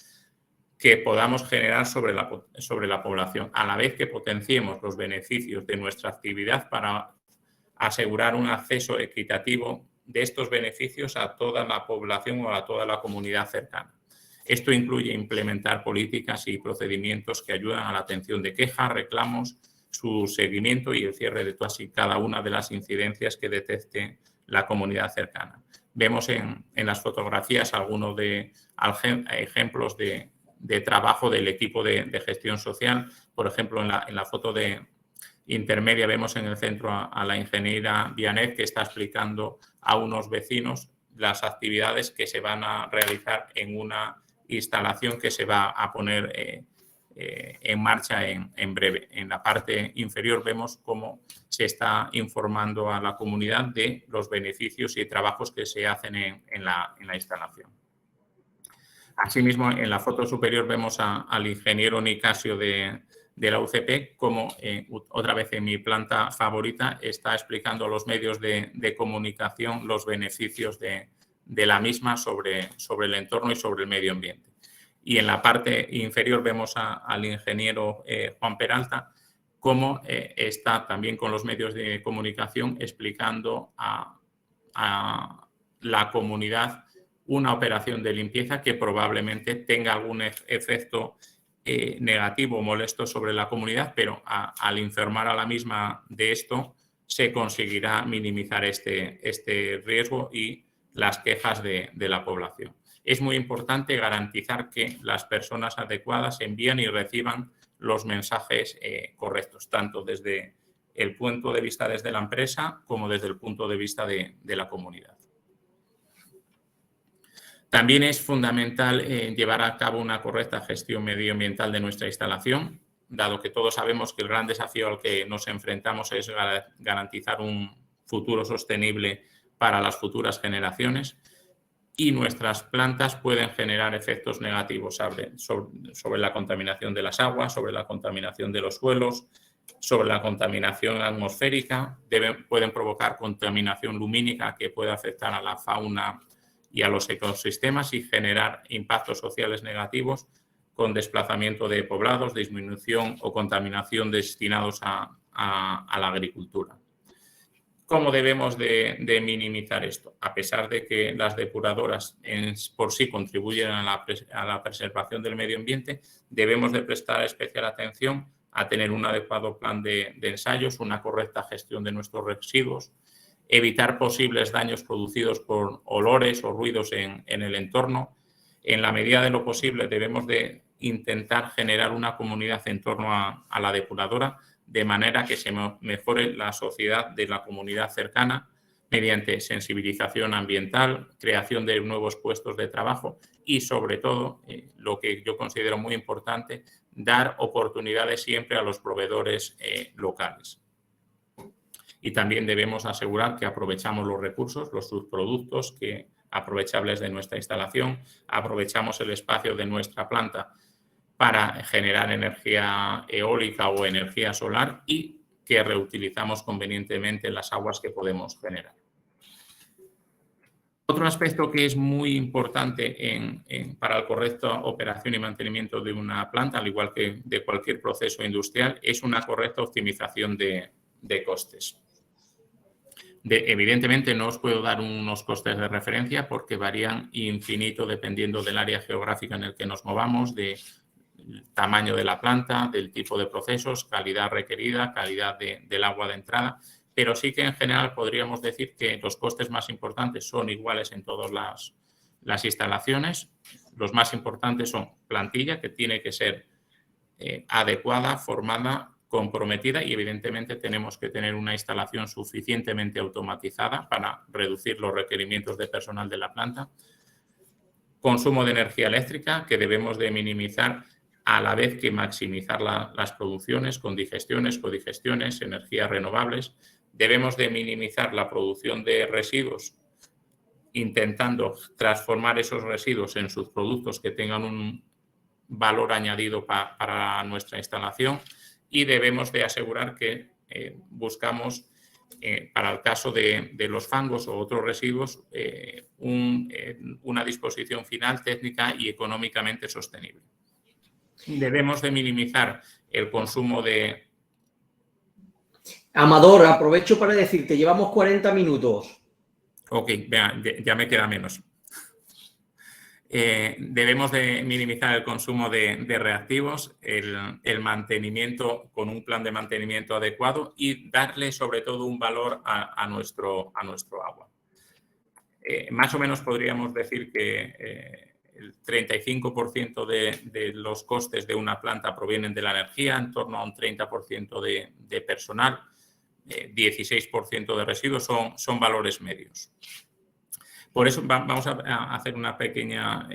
que podamos generar sobre la población, a la vez que potenciemos los beneficios de nuestra actividad para asegurar un acceso equitativo de estos beneficios a toda la población o a toda la comunidad cercana. Esto incluye implementar políticas y procedimientos que ayudan a la atención de quejas, reclamos, su seguimiento y el cierre de todas y cada una de las incidencias que detecte la comunidad cercana. Vemos en las fotografías algunos de ejemplos de trabajo del equipo de gestión social. Por ejemplo, en la foto de intermedia vemos en el centro a la ingeniera Vianet que está explicando a unos vecinos las actividades que se van a realizar en una instalación que se va a poner en marcha en breve. En la parte inferior vemos cómo se está informando a la comunidad de los beneficios y trabajos que se hacen en la instalación. Asimismo, en la foto superior vemos al ingeniero Nicasio de la UCP, como otra vez en mi planta favorita está explicando a los medios de comunicación los beneficios de la misma sobre el entorno y sobre el medio ambiente. Y en la parte inferior vemos al ingeniero Juan Peralta, cómo está también con los medios de comunicación explicando a la comunidad una operación de limpieza que probablemente tenga algún efecto negativo o molesto sobre la comunidad, pero al informar a la misma de esto se conseguirá minimizar este riesgo y las quejas de la población. Es muy importante garantizar que las personas adecuadas envían y reciban los mensajes correctos, tanto desde el punto de vista desde la empresa como desde el punto de vista de la comunidad. También es fundamental llevar a cabo una correcta gestión medioambiental de nuestra instalación, dado que todos sabemos que el gran desafío al que nos enfrentamos es garantizar un futuro sostenible para las futuras generaciones y nuestras plantas pueden generar efectos negativos sobre la contaminación de las aguas, sobre la contaminación de los suelos, sobre la contaminación atmosférica, pueden provocar contaminación lumínica que puede afectar a la fauna y a los ecosistemas y generar impactos sociales negativos con desplazamiento de poblados, disminución o contaminación destinados a la agricultura. ¿Cómo debemos de minimizar esto? A pesar de que las depuradoras por sí contribuyen a la preservación del medio ambiente, debemos de prestar especial atención a tener un adecuado plan de ensayos, una correcta gestión de nuestros residuos, evitar posibles daños producidos por olores o ruidos en el entorno. En la medida de lo posible debemos de intentar generar una comunidad en torno a la depuradora de manera que se mejore la sociedad de la comunidad cercana mediante sensibilización ambiental, creación de nuevos puestos de trabajo y, sobre todo, lo que yo considero muy importante, dar oportunidades siempre a los proveedores locales. Y también debemos asegurar que aprovechamos los recursos, los subproductos aprovechables de nuestra instalación, aprovechamos el espacio de nuestra planta para generar energía eólica o energía solar y que reutilizamos convenientemente las aguas que podemos generar. Otro aspecto que es muy importante para la correcta operación y mantenimiento de una planta, al igual que de cualquier proceso industrial, es una correcta optimización de costes. Evidentemente no os puedo dar unos costes de referencia porque varían infinito dependiendo del área geográfica en el que nos movamos, del tamaño de la planta, del tipo de procesos, calidad requerida, calidad del agua de entrada, pero sí que en general podríamos decir que los costes más importantes son iguales en todas las instalaciones. Los más importantes son plantilla, que tiene que ser adecuada, formada, comprometida, y evidentemente tenemos que tener una instalación suficientemente automatizada para reducir los requerimientos de personal de la planta. Consumo de energía eléctrica, que debemos de minimizar a la vez que maximizar las producciones con digestiones, codigestiones, energías renovables. Debemos de minimizar la producción de residuos, intentando transformar esos residuos en subproductos que tengan un valor añadido para nuestra instalación, y debemos de asegurar que buscamos, para el caso de los fangos o otros residuos, una disposición final técnica y económicamente sostenible. Debemos de minimizar el consumo de... Amador, aprovecho para decirte, llevamos 40 minutos. Ok, vean, ya me queda menos. Debemos de minimizar el consumo de reactivos, el mantenimiento con un plan de mantenimiento adecuado y darle sobre todo un valor a nuestro agua. Más o menos podríamos decir que el 35% de los costes de una planta provienen de la energía, en torno a un 30% de personal, 16% de residuos, son valores medios. Por eso vamos a hacer una pequeña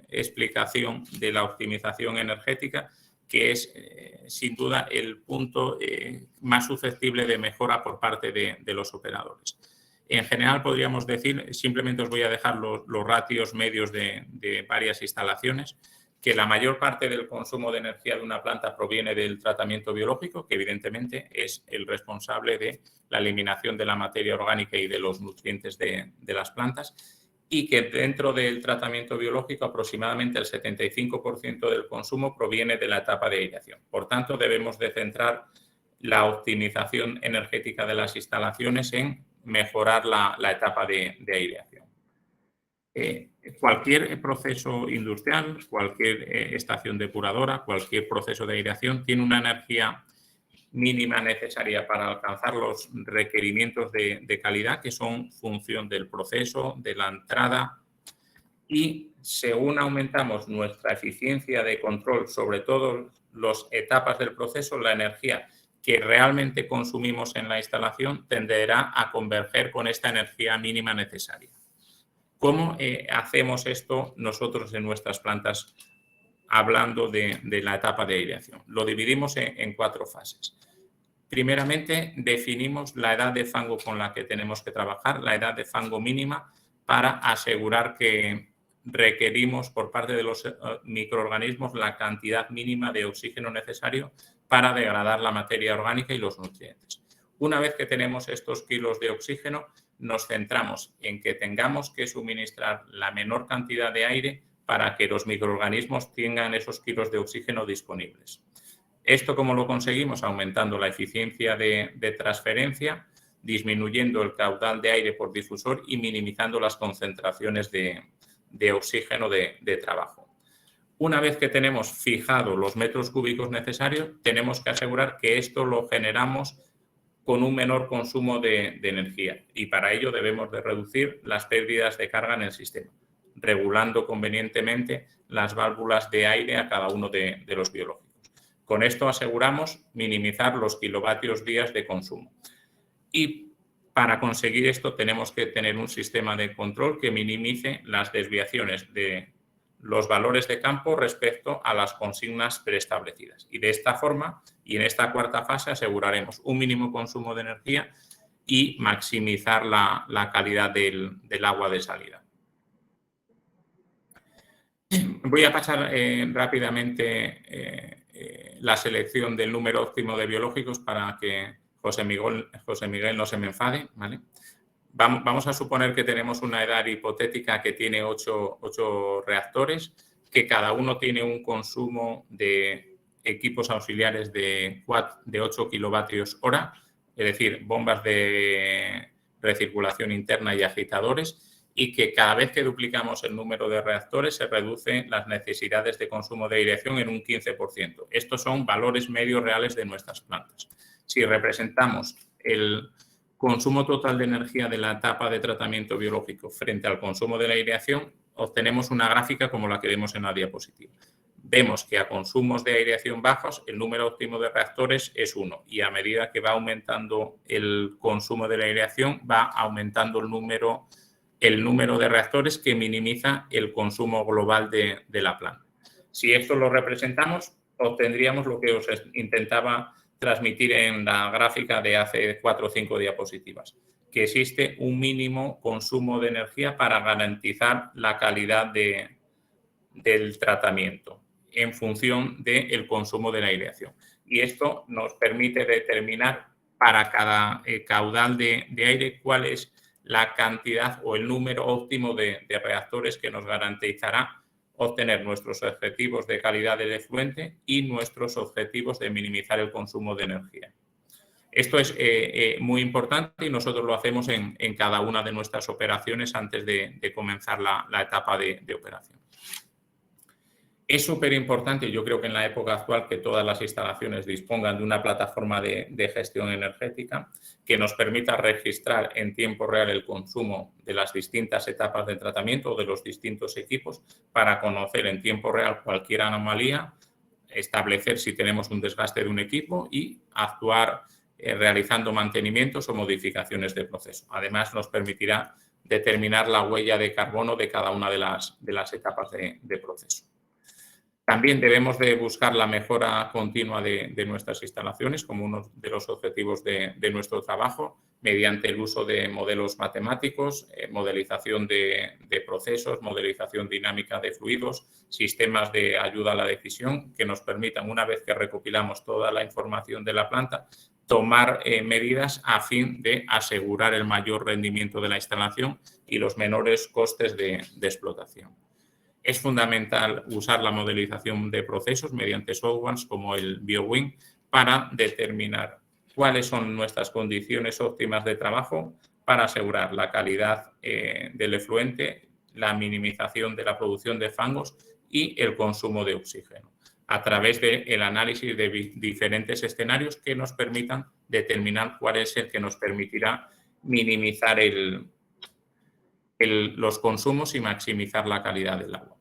explicación de la optimización energética, que es sin duda el punto más susceptible de mejora por parte de los operadores. En general podríamos decir, simplemente os voy a dejar los ratios medios de varias instalaciones, que la mayor parte del consumo de energía de una planta proviene del tratamiento biológico, que evidentemente es el responsable de la eliminación de la materia orgánica y de los nutrientes de las plantas, y que dentro del tratamiento biológico aproximadamente el 75% del consumo proviene de la etapa de aireación. Por tanto, debemos de centrar la optimización energética de las instalaciones en mejorar la etapa de aireación. Cualquier proceso industrial, cualquier estación depuradora, cualquier proceso de aireación tiene una energía mínima necesaria para alcanzar los requerimientos de calidad, que son función del proceso, de la entrada, y según aumentamos nuestra eficiencia de control sobre todas las etapas del proceso, la energía que realmente consumimos en la instalación tenderá a converger con esta energía mínima necesaria. ¿Cómo hacemos esto nosotros en nuestras plantas hablando de la etapa de aireación? Lo dividimos en 4 fases. Primeramente, definimos la edad de fango con la que tenemos que trabajar, la edad de fango mínima, para asegurar que requerimos por parte de los microorganismos la cantidad mínima de oxígeno necesario para degradar la materia orgánica y los nutrientes. Una vez que tenemos estos kilos de oxígeno, nos centramos en que tengamos que suministrar la menor cantidad de aire para que los microorganismos tengan esos kilos de oxígeno disponibles. ¿Esto cómo lo conseguimos? Aumentando la eficiencia de transferencia, disminuyendo el caudal de aire por difusor y minimizando las concentraciones de oxígeno de trabajo. Una vez que tenemos fijados los metros cúbicos necesarios, tenemos que asegurar que esto lo generamos con un menor consumo de energía, y para ello debemos de reducir las pérdidas de carga en el sistema, regulando convenientemente las válvulas de aire a cada uno de los biológicos. Con esto aseguramos minimizar los kilovatios días de consumo. Y para conseguir esto tenemos que tener un sistema de control que minimice las desviaciones de los valores de campo respecto a las consignas preestablecidas. Y de esta forma, y en esta 4ª fase, aseguraremos un mínimo consumo de energía y maximizar la calidad del agua de salida. Voy a pasar rápidamente la selección del número óptimo de biológicos para que José Miguel no se me enfade, ¿vale? Vamos a suponer que tenemos una edad hipotética que tiene 8 reactores, que cada uno tiene un consumo de equipos auxiliares de 8 kilovatios hora, es decir, bombas de recirculación interna y agitadores, y que cada vez que duplicamos el número de reactores se reducen las necesidades de consumo de aireación en un 15%. Estos son valores medios reales de nuestras plantas. Si representamos el consumo total de energía de la etapa de tratamiento biológico frente al consumo de la aireación, obtenemos una gráfica como la que vemos en la diapositiva. Vemos que a consumos de aireación bajos el número óptimo de reactores es 1 y a medida que va aumentando el consumo de la aireación va aumentando el número de reactores que minimiza el consumo global de la planta. Si esto lo representamos, obtendríamos lo que os intentaba transmitir en la gráfica de hace 4 o 5 diapositivas, que existe un mínimo consumo de energía para garantizar la calidad del tratamiento en función del consumo de la aireación. Y esto nos permite determinar para cada caudal de aire cuál es la cantidad o el número óptimo de reactores que nos garantizará obtener nuestros objetivos de calidad del efluente y nuestros objetivos de minimizar el consumo de energía. Esto es muy importante y nosotros lo hacemos en cada una de nuestras operaciones antes de comenzar la etapa de operación. Es súper importante, yo creo que en la época actual, que todas las instalaciones dispongan de una plataforma de gestión energética que nos permita registrar en tiempo real el consumo de las distintas etapas de tratamiento o de los distintos equipos para conocer en tiempo real cualquier anomalía, establecer si tenemos un desgaste de un equipo y actuar realizando mantenimientos o modificaciones de proceso. Además, nos permitirá determinar la huella de carbono de cada una de las etapas de proceso. También debemos de buscar la mejora continua de nuestras instalaciones como uno de los objetivos de nuestro trabajo mediante el uso de modelos matemáticos, modelización de procesos, modelización dinámica de fluidos, sistemas de ayuda a la decisión que nos permitan, una vez que recopilamos toda la información de la planta, tomar medidas a fin de asegurar el mayor rendimiento de la instalación y los menores costes de explotación. Es fundamental usar la modelización de procesos mediante softwares como el BioWin para determinar cuáles son nuestras condiciones óptimas de trabajo para asegurar la calidad del efluente, la minimización de la producción de fangos y el consumo de oxígeno, a través del análisis de diferentes escenarios que nos permitan determinar cuál es el que nos permitirá minimizar los consumos y maximizar la calidad del agua.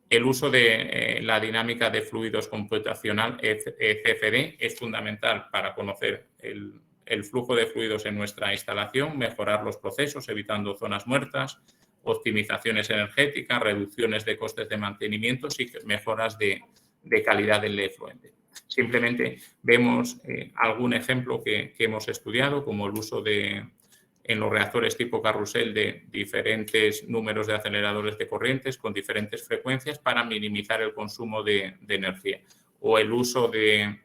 El uso de la dinámica de fluidos computacional CFD es fundamental para conocer el flujo de fluidos en nuestra instalación, mejorar los procesos evitando zonas muertas, optimizaciones energéticas, reducciones de costes de mantenimiento y mejoras de calidad del efluente. Simplemente vemos algún ejemplo que hemos estudiado, como el uso en los reactores tipo carrusel de diferentes números de aceleradores de corrientes con diferentes frecuencias para minimizar el consumo de energía, o el uso de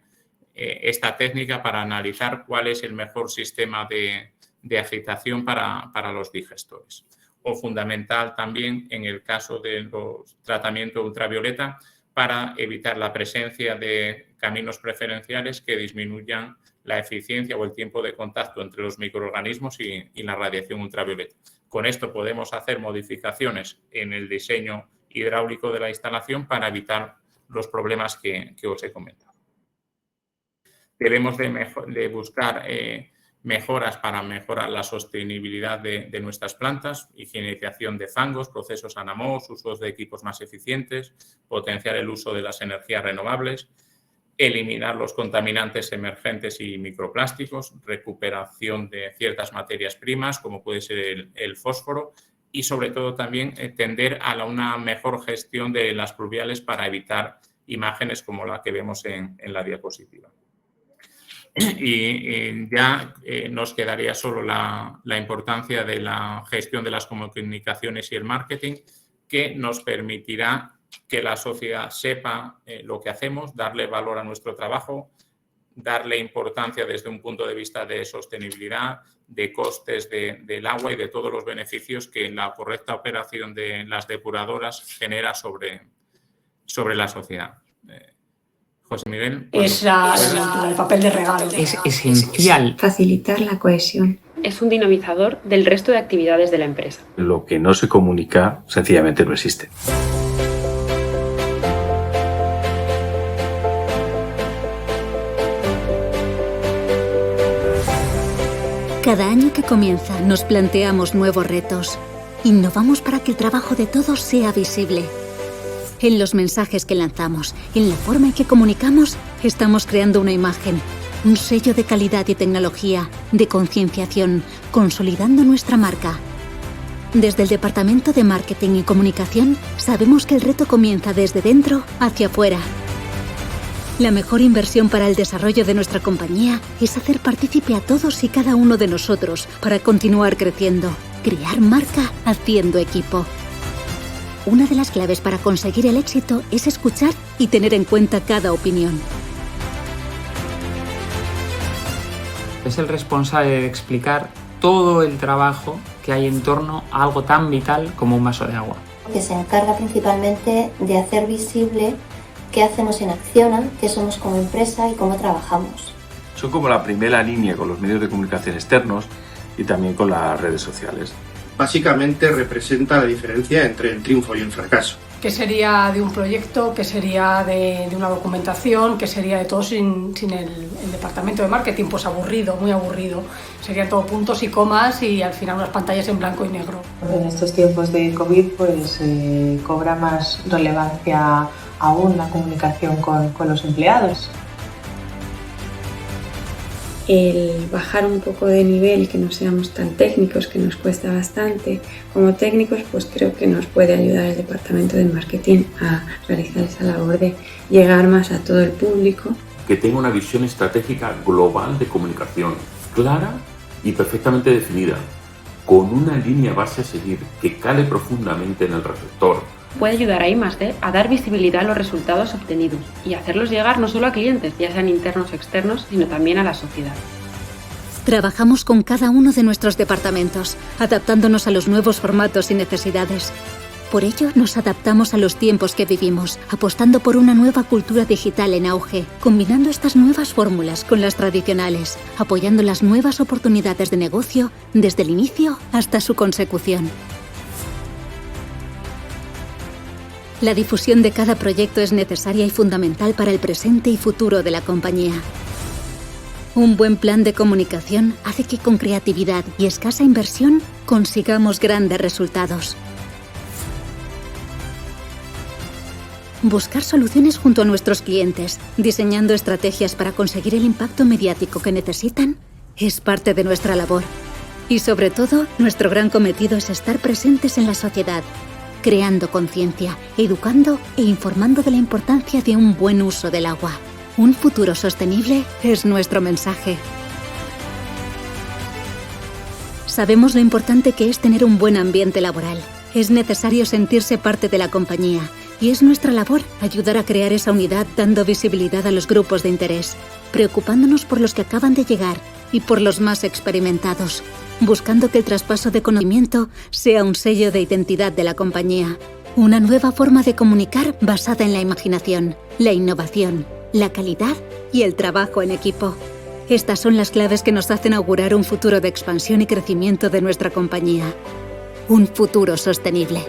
esta técnica para analizar cuál es el mejor sistema de agitación para los digestores. O fundamental también en el caso de los tratamientos ultravioleta para evitar la presencia de caminos preferenciales que disminuyan la eficiencia o el tiempo de contacto entre los microorganismos y la radiación ultravioleta. Con esto podemos hacer modificaciones en el diseño hidráulico de la instalación para evitar los problemas que os he comentado. Debemos de buscar mejoras para mejorar la sostenibilidad de nuestras plantas, higienización de fangos, procesos ANAMOS, usos de equipos más eficientes, potenciar el uso de las energías renovables, eliminar los contaminantes emergentes y microplásticos, recuperación de ciertas materias primas, como puede ser el fósforo, y sobre todo también tender a una mejor gestión de las pluviales para evitar imágenes como la que vemos en la diapositiva. Y ya nos quedaría solo la importancia de la gestión de las comunicaciones y el marketing, que nos permitirá que la sociedad sepa lo que hacemos, darle valor a nuestro trabajo, darle importancia desde un punto de vista de sostenibilidad, de costes del agua y de todos los beneficios que la correcta operación de las depuradoras genera sobre la sociedad. José Miguel. Es el papel de regalo. Es esencial facilitar la cohesión. Es un dinamizador del resto de actividades de la empresa. Lo que no se comunica sencillamente no existe. Cada año que comienza nos planteamos nuevos retos. Innovamos para que el trabajo de todos sea visible. En los mensajes que lanzamos, en la forma en que comunicamos, estamos creando una imagen, un sello de calidad y tecnología, de concienciación, consolidando nuestra marca. Desde el Departamento de Marketing y Comunicación, sabemos que el reto comienza desde dentro hacia afuera. La mejor inversión para el desarrollo de nuestra compañía es hacer partícipe a todos y cada uno de nosotros para continuar creciendo, crear marca haciendo equipo. Una de las claves para conseguir el éxito es escuchar y tener en cuenta cada opinión. Es el responsable de explicar todo el trabajo que hay en torno a algo tan vital como un vaso de agua. Que se encarga principalmente de hacer visible qué hacemos en Acciona, qué somos como empresa y cómo trabajamos. Son como la primera línea con los medios de comunicación externos y también con las redes sociales. Básicamente representa la diferencia entre el triunfo y el fracaso. ¿Qué sería de un proyecto? ¿Qué sería de una documentación? ¿Qué sería de todo sin el departamento de marketing? Pues aburrido, muy aburrido. Serían todo puntos y comas y al final unas pantallas en blanco y negro. En estos tiempos de COVID pues cobra más relevancia aún la comunicación con los empleados. El bajar un poco de nivel, que no seamos tan técnicos, que nos cuesta bastante. Como técnicos, pues creo que nos puede ayudar el departamento de marketing a realizar esa labor de llegar más a todo el público. Que tenga una visión estratégica global de comunicación, clara y perfectamente definida, con una línea base a seguir que cale profundamente en el receptor. Puede ayudar a I+D a dar visibilidad a los resultados obtenidos y hacerlos llegar no solo a clientes, ya sean internos o externos, sino también a la sociedad. Trabajamos con cada uno de nuestros departamentos, adaptándonos a los nuevos formatos y necesidades. Por ello, nos adaptamos a los tiempos que vivimos, apostando por una nueva cultura digital en auge, combinando estas nuevas fórmulas con las tradicionales, apoyando las nuevas oportunidades de negocio desde el inicio hasta su consecución. La difusión de cada proyecto es necesaria y fundamental para el presente y futuro de la compañía. Un buen plan de comunicación hace que con creatividad y escasa inversión consigamos grandes resultados. Buscar soluciones junto a nuestros clientes, diseñando estrategias para conseguir el impacto mediático que necesitan, es parte de nuestra labor. Y sobre todo, nuestro gran cometido es estar presentes en la sociedad, creando conciencia, educando e informando de la importancia de un buen uso del agua. Un futuro sostenible es nuestro mensaje. Sabemos lo importante que es tener un buen ambiente laboral. Es necesario sentirse parte de la compañía y es nuestra labor ayudar a crear esa unidad dando visibilidad a los grupos de interés, preocupándonos por los que acaban de llegar y por los más experimentados, buscando que el traspaso de conocimiento sea un sello de identidad de la compañía. Una nueva forma de comunicar basada en la imaginación, la innovación, la calidad y el trabajo en equipo. Estas son las claves que nos hacen augurar un futuro de expansión y crecimiento de nuestra compañía. Un futuro sostenible.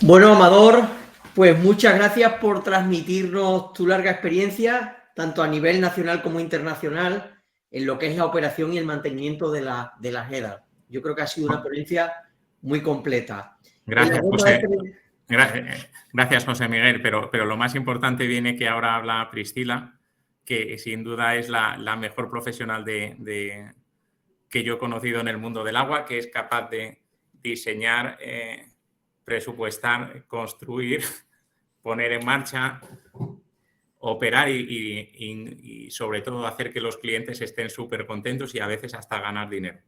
Bueno, Amador, pues muchas gracias por transmitirnos tu larga experiencia, tanto a nivel nacional como internacional, en lo que es la operación y el mantenimiento de las EDA. Yo creo que ha sido una ponencia muy completa. Gracias, José. Gracias, José Miguel, pero lo más importante viene que ahora habla Priscila, que sin duda es la mejor profesional que yo he conocido en el mundo del agua, que es capaz de diseñar, presupuestar, construir, poner en marcha, operar y sobre todo hacer que los clientes estén súper contentos y a veces hasta ganar dinero.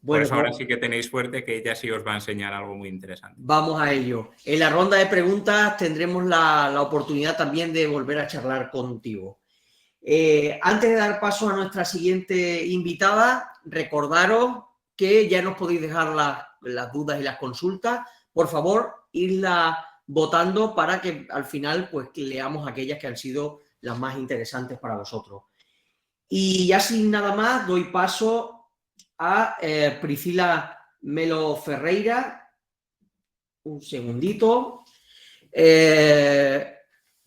Bueno, pues ahora sí que tenéis suerte, que ella sí os va a enseñar algo muy interesante. Vamos a ello. En la ronda de preguntas tendremos la oportunidad también de volver a charlar contigo. Antes de dar paso a nuestra siguiente invitada, recordaros que ya nos podéis dejar las dudas y las consultas. Por favor, irlas votando para que al final pues leamos aquellas que han sido las más interesantes para vosotros. Y ya sin nada más, doy paso a Priscila Melo Ferreira. Un segundito.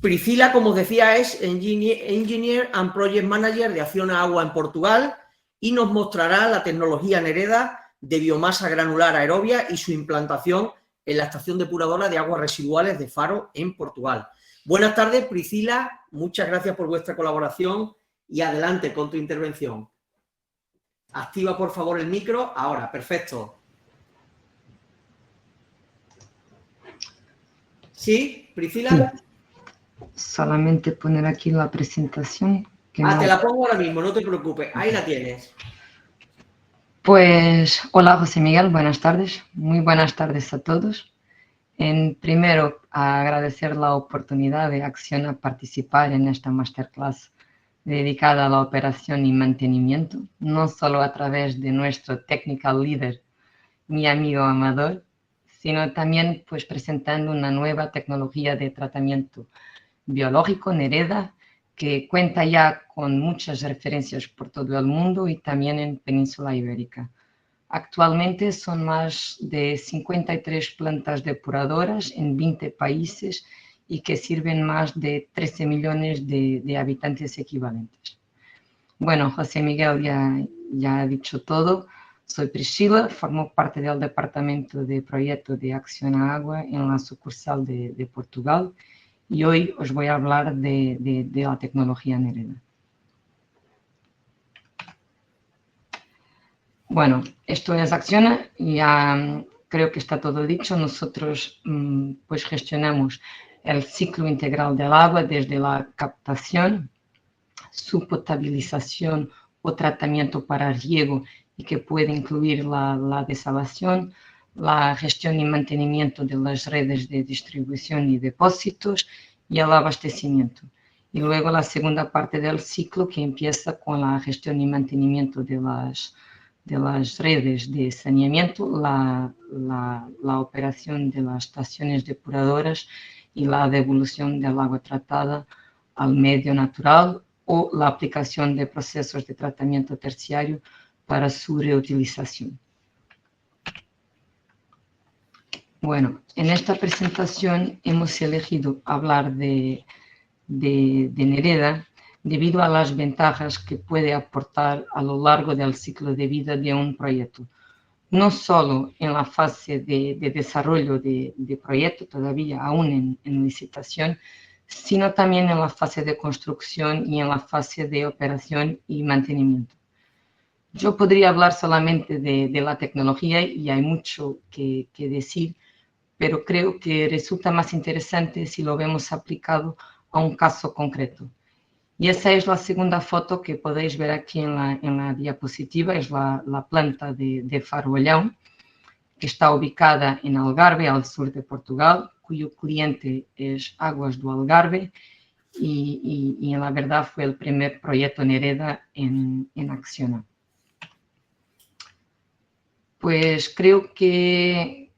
Priscila, como os decía, es Engineer and Project Manager de Acciona Agua en Portugal y nos mostrará la tecnología Nereda de biomasa granular aerobia y su implantación en la estación depuradora de aguas residuales de Faro en Portugal. Buenas tardes, Priscila. Muchas gracias por vuestra colaboración y adelante con tu intervención. Activa, por favor, el micro. Ahora, perfecto. ¿Sí, Priscila? Sí. Solamente poner aquí la presentación. Te la pongo ahora mismo, no te preocupes. Ahí la tienes. Pues, hola José Miguel, buenas tardes. Muy buenas tardes a todos. Primero, agradecer la oportunidad de Acciona a participar en esta masterclass dedicada a la operación y mantenimiento, no solo a través de nuestro technical leader, mi amigo Amador, sino también pues presentando una nueva tecnología de tratamiento biológico, Nereda, que cuenta ya con muchas referencias por todo el mundo y también en Península Ibérica. Actualmente son más de 53 plantas depuradoras en 20 países y que sirven más de 13 millones de habitantes equivalentes. Bueno, José Miguel ya ha dicho todo. Soy Priscila, formo parte del departamento de proyecto de Acciona Agua en la sucursal de Portugal y hoy os voy a hablar de la tecnología Nereda. Bueno, esto es Acciona, ya creo que está todo dicho. Nosotros pues gestionamos el ciclo integral del agua desde la captación, su potabilización o tratamiento para riego y que puede incluir la desalación, la gestión y mantenimiento de las redes de distribución y depósitos y el abastecimiento. Y luego la segunda parte del ciclo que empieza con la gestión y mantenimiento de las redes de saneamiento, la operación de las estaciones depuradoras y la devolución del agua tratada al medio natural o la aplicación de procesos de tratamiento terciario para su reutilización. Bueno, en esta presentación hemos elegido hablar de Nereda debido a las ventajas que puede aportar a lo largo del ciclo de vida de un proyecto. No solo en la fase de desarrollo de proyecto, todavía aún en licitación, sino también en la fase de construcción y en la fase de operación y mantenimiento. Yo podría hablar solamente de la tecnología y hay mucho que decir, pero creo que resulta más interesante si lo vemos aplicado a un caso concreto. Y esa es la segunda foto que podéis ver aquí en la diapositiva, es la planta de Faro Olhão, que está ubicada en Algarve, al sur de Portugal, cuyo cliente es Aguas do Algarve y en la verdad fue el primer proyecto Nereda en Acciona. Pues creo que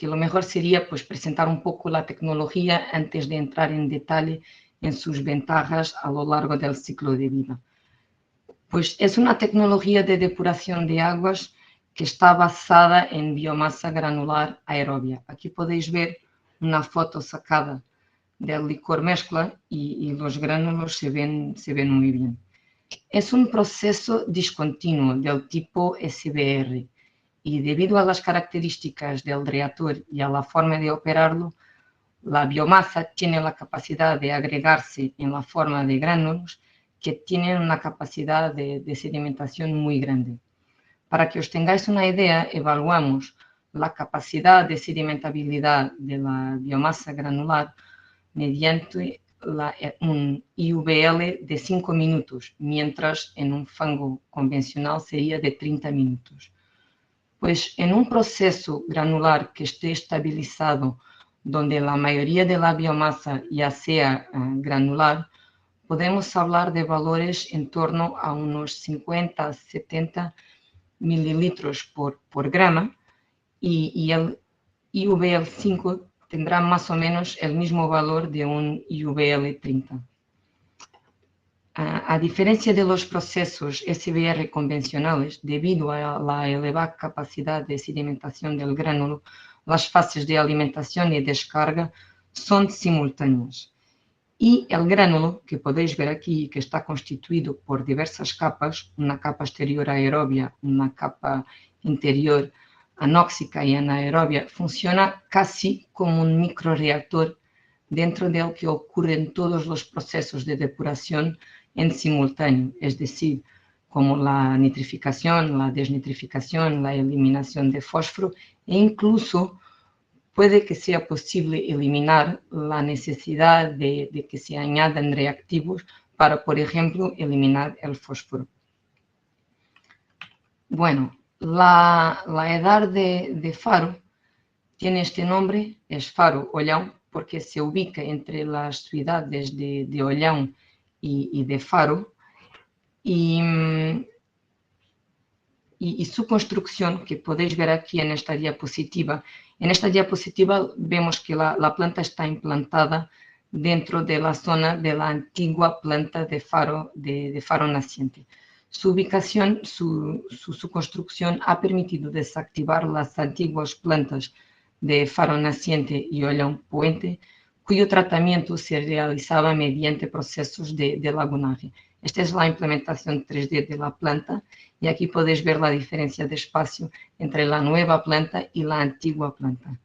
lo mejor sería pues, presentar un poco la tecnología antes de entrar en detalle en sus ventajas a lo largo del ciclo de vida. Pues es una tecnología de depuración de aguas que está basada en biomasa granular aerobia. Aquí podéis ver una foto sacada del licor mezcla y los gránulos se ven muy bien. Es un proceso discontinuo del tipo SBR y debido a las características del reactor y a la forma de operarlo, la biomasa tiene la capacidad de agregarse en la forma de gránulos que tienen una capacidad de sedimentación muy grande. Para que os tengáis una idea, evaluamos la capacidad de sedimentabilidad de la biomasa granular mediante un IVL de 5 minutos, mientras en un fango convencional sería de 30 minutos. Pues en un proceso granular que esté estabilizado, donde la mayoría de la biomasa ya sea granular, podemos hablar de valores en torno a unos 50-70 mililitros por grama, y el IVL5 tendrá más o menos el mismo valor de un IVL30. A diferencia de los procesos SBR convencionales, debido a la elevada capacidad de sedimentación del gránulo, las fases de alimentación y descarga son simultáneas. Y el gránulo, que podéis ver aquí, que está constituido por diversas capas, una capa exterior aerobia, una capa interior anóxica y anaerobia, funciona casi como un microreactor dentro del que ocurren todos los procesos de depuración en simultáneo, es decir, como la nitrificación, la desnitrificación, la eliminación de fósforo, e incluso puede que sea posible eliminar la necesidad de que se añadan reactivos para, por ejemplo, eliminar el fósforo. Bueno, la edad de Faro tiene este nombre, es Faro Olhão, porque se ubica entre las ciudades de Olhão y de Faro, y su construcción, que podéis ver aquí en esta diapositiva. En esta diapositiva vemos que la planta está implantada dentro de la zona de la antigua planta de Faro Naciente. Su ubicación, su construcción ha permitido desactivar las antiguas plantas de Faro Naciente y Olhão Poente, cuyo tratamiento se realizaba mediante procesos de lagunaje. Esta es la implementación 3D de la planta, y aquí podéis ver la diferencia de espacio entre la nueva planta y la antigua planta.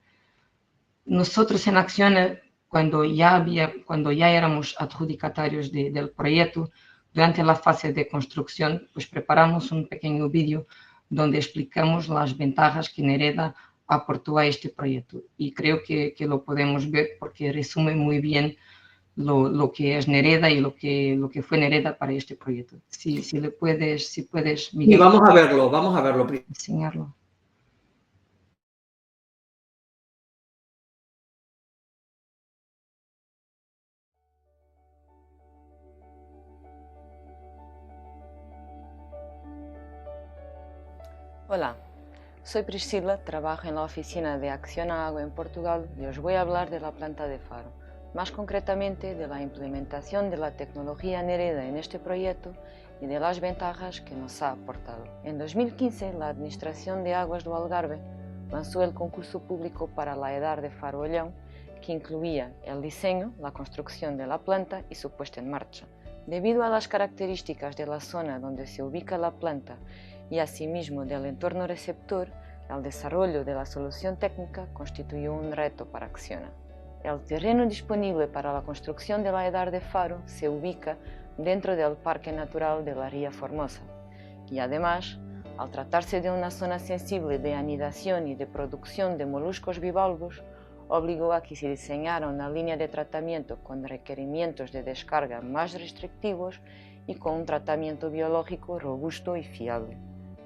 Nosotros en Acciona, cuando ya éramos adjudicatarios del proyecto, durante la fase de construcción, pues preparamos un pequeño vídeo donde explicamos las ventajas que Nereda aportó a este proyecto, y creo que lo podemos ver porque resume muy bien lo que es Nereda y lo que fue Nereda para este proyecto. Si puedes, Miguel. Y vamos a verlo. Enseñarlo. Hola, soy Priscila, trabajo en la oficina de Acciona Agua en Portugal y os voy a hablar de la planta de Faro, más concretamente de la implementación de la tecnología Nereda en este proyecto y de las ventajas que nos ha aportado. En 2015, la Administración de Aguas do Algarve lanzó el concurso público para la EDAR de Faro Olhão, que incluía el diseño, la construcción de la planta y su puesta en marcha. Debido a las características de la zona donde se ubica la planta y asimismo del entorno receptor, el desarrollo de la solución técnica constituyó un reto para Acciona. El terreno disponible para la construcción de la EDAR de Faro se ubica dentro del Parque Natural de la Ría Formosa, y además, al tratarse de una zona sensible de anidación y de producción de moluscos bivalvos, obligó a que se diseñara una línea de tratamiento con requerimientos de descarga más restrictivos y con un tratamiento biológico robusto y fiable.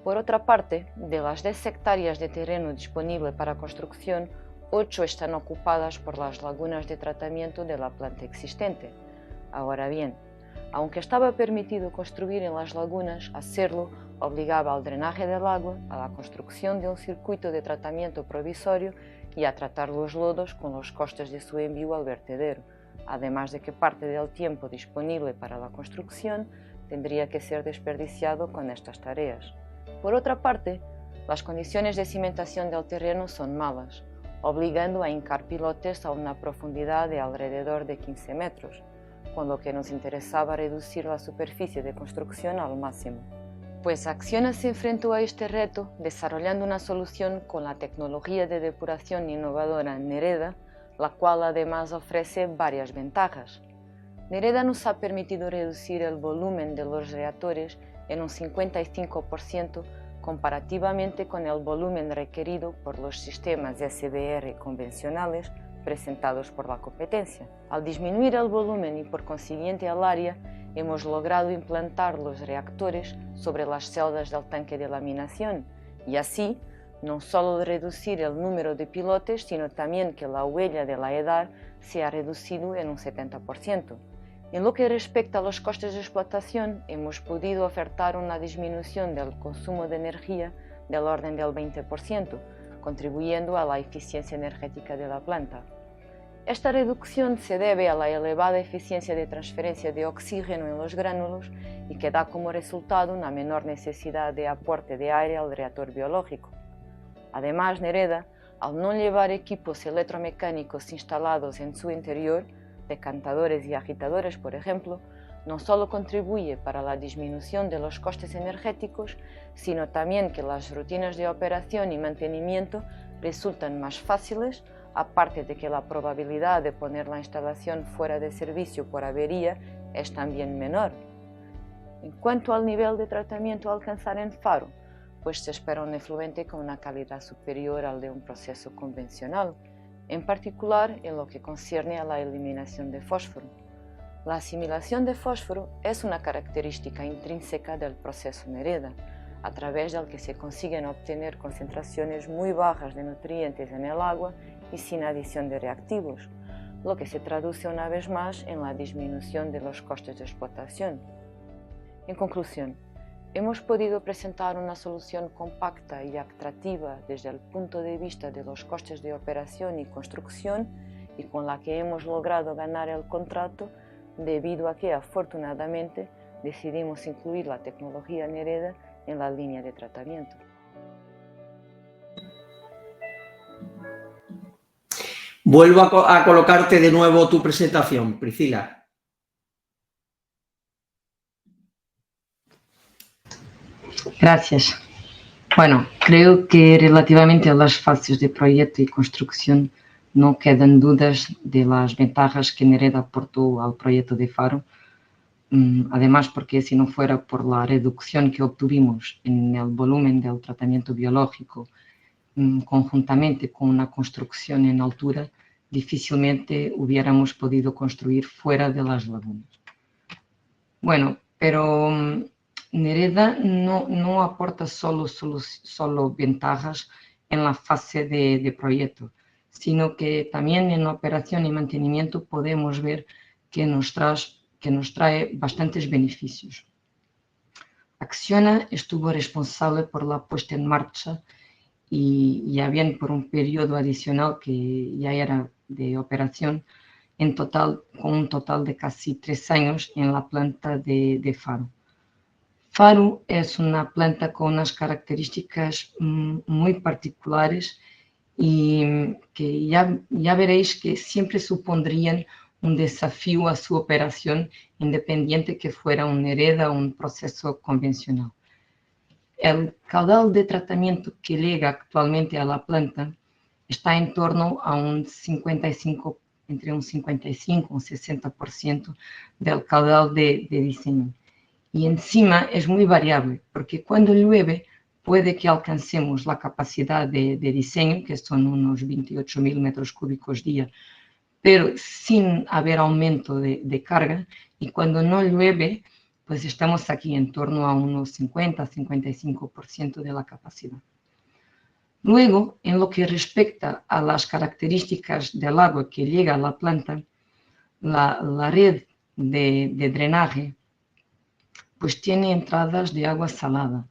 Por otra parte, de las 10 hectáreas de terreno disponible para construcción, 8 están ocupadas por las lagunas de tratamiento de la planta existente. Ahora bien, aunque estaba permitido construir en las lagunas, hacerlo obligaba al drenaje del agua, a la construcción de un circuito de tratamiento provisorio y a tratar los lodos con los costes de su envío al vertedero, además de que parte del tiempo disponible para la construcción tendría que ser desperdiciado con estas tareas. Por otra parte, las condiciones de cimentación del terreno son malas, obligando a hincar pilotes a una profundidad de alrededor de 15 metros, con lo que nos interesaba reducir la superficie de construcción al máximo. Pues Acciona se enfrentó a este reto desarrollando una solución con la tecnología de depuración innovadora Nereda, la cual además ofrece varias ventajas. Nereda nos ha permitido reducir el volumen de los reactores en un 55% comparativamente con el volumen requerido por los sistemas SBR convencionales presentados por la competencia. Al disminuir el volumen y por consiguiente el área, hemos logrado implantar los reactores sobre las celdas del tanque de laminación y así no solo reducir el número de pilotes, sino también que la huella de la edad se ha reducido en un 70%. En lo que respecta a los costes de explotación, hemos podido ofertar una disminución del consumo de energía del orden del 20%, contribuyendo a la eficiencia energética de la planta. Esta reducción se debe a la elevada eficiencia de transferencia de oxígeno en los gránulos y que da como resultado una menor necesidad de aporte de aire al reactor biológico. Además, Nereda, al no llevar equipos electromecánicos instalados en su interior, decantadores y agitadores, por ejemplo, no solo contribuye para la disminución de los costes energéticos, sino también que las rutinas de operación y mantenimiento resultan más fáciles, aparte de que la probabilidad de poner la instalación fuera de servicio por avería es también menor. En cuanto al nivel de tratamiento a alcanzar en Faro, pues se espera un efluente con una calidad superior al de un proceso convencional, en particular en lo que concierne a la eliminación de fósforo. La asimilación de fósforo es una característica intrínseca del proceso Nereda, a través del que se consiguen obtener concentraciones muy bajas de nutrientes en el agua y sin adición de reactivos, lo que se traduce una vez más en la disminución de los costes de explotación. En conclusión, hemos podido presentar una solución compacta y atractiva desde el punto de vista de los costes de operación y construcción y con la que hemos logrado ganar el contrato debido a que afortunadamente decidimos incluir la tecnología Nereda en la línea de tratamiento. Vuelvo a colocarte de nuevo tu presentación, Priscila. Gracias. Bueno, creo que relativamente a las fases de proyecto y construcción no quedan dudas de las ventajas que Nereda aportó al proyecto de Faro. Además, porque si no fuera por la reducción que obtuvimos en el volumen del tratamiento biológico, conjuntamente con una construcción en altura, difícilmente hubiéramos podido construir fuera de las lagunas. Bueno, pero Nereda no aporta solo ventajas en la fase de proyecto, sino que también en la operación y mantenimiento podemos ver que nos trae bastantes beneficios. Acciona estuvo responsable por la puesta en marcha y ya bien por un periodo adicional que ya era de operación, con un total de casi 3 años en la planta de Faro. Faro es una planta con unas características muy particulares y que ya veréis que siempre supondrían un desafío a su operación, independiente que fuera un Nereda o un proceso convencional. El caudal de tratamiento que llega actualmente a la planta está en torno a entre un 55 y un 60% del caudal de diseño. Y encima es muy variable, porque cuando llueve puede que alcancemos la capacidad de diseño, que son unos 28.000 metros cúbicos día, pero sin haber aumento de carga, y cuando no llueve, pues estamos aquí en torno a unos 50-55% de la capacidad. Luego, en lo que respecta a las características del agua que llega a la planta, la red de drenaje pues tiene entradas de agua salada,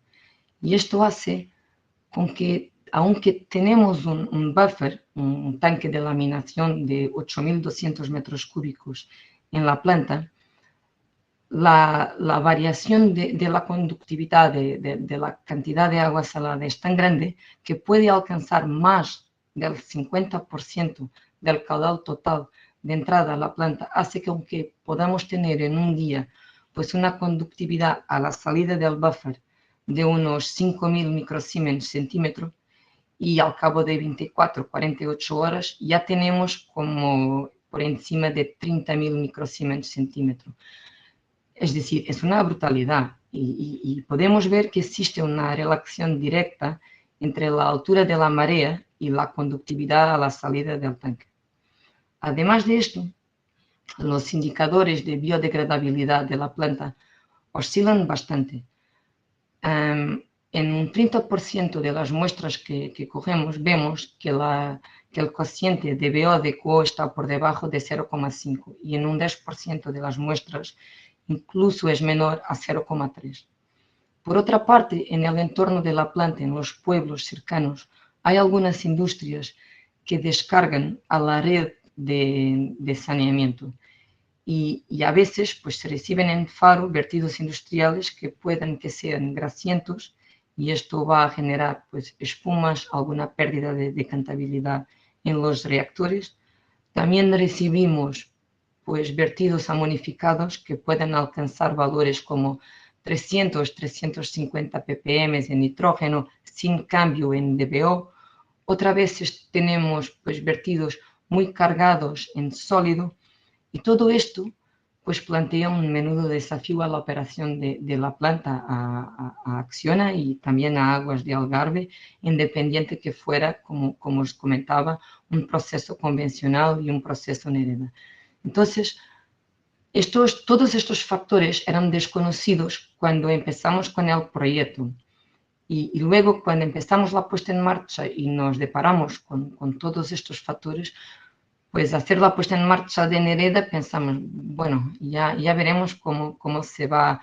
y esto hace con que, aunque tenemos un buffer, un tanque de laminación de 8.200 metros cúbicos en la planta, la variación de la conductividad de la cantidad de agua salada es tan grande que puede alcanzar más del 50% del caudal total de entrada a la planta, hace que aunque podamos tener en un día pues una conductividad a la salida del buffer de unos 5.000 microsiemens centímetro, y al cabo de 24-48 horas ya tenemos como por encima de 30.000 microsiemens centímetro. Es decir, es una brutalidad y podemos ver que existe una relación directa entre la altura de la marea y la conductividad a la salida del tanque. Además de esto, los indicadores de biodegradabilidad de la planta oscilan bastante. en un 30% de las muestras que cogemos vemos que el cociente de BO de QO está por debajo de 0,5 y en un 10% de las muestras incluso es menor a 0,3. Por otra parte, en el entorno de la planta, en los pueblos cercanos, hay algunas industrias que descargan a la red de saneamiento y a veces pues, se reciben en Faro vertidos industriales que pueden que sean grasientos y esto va a generar pues, espumas, alguna pérdida de decantabilidad en los reactores. También recibimos pues, vertidos amonificados que pueden alcanzar valores como 300, 350 ppm de nitrógeno sin cambio en DBO. Otra vez tenemos pues, vertidos muy cargados en sólido y todo esto pues, plantea un menudo desafío a la operación de la planta, a Acciona y también a Aguas de Algarve, independiente que fuera, como os comentaba, un proceso convencional y un proceso Nereda. Entonces, todos estos factores eran desconocidos cuando empezamos con el proyecto. Y luego, cuando empezamos la puesta en marcha y nos deparamos con todos estos factores, pues hacer la puesta en marcha de Nereda pensamos, bueno, ya veremos cómo se va,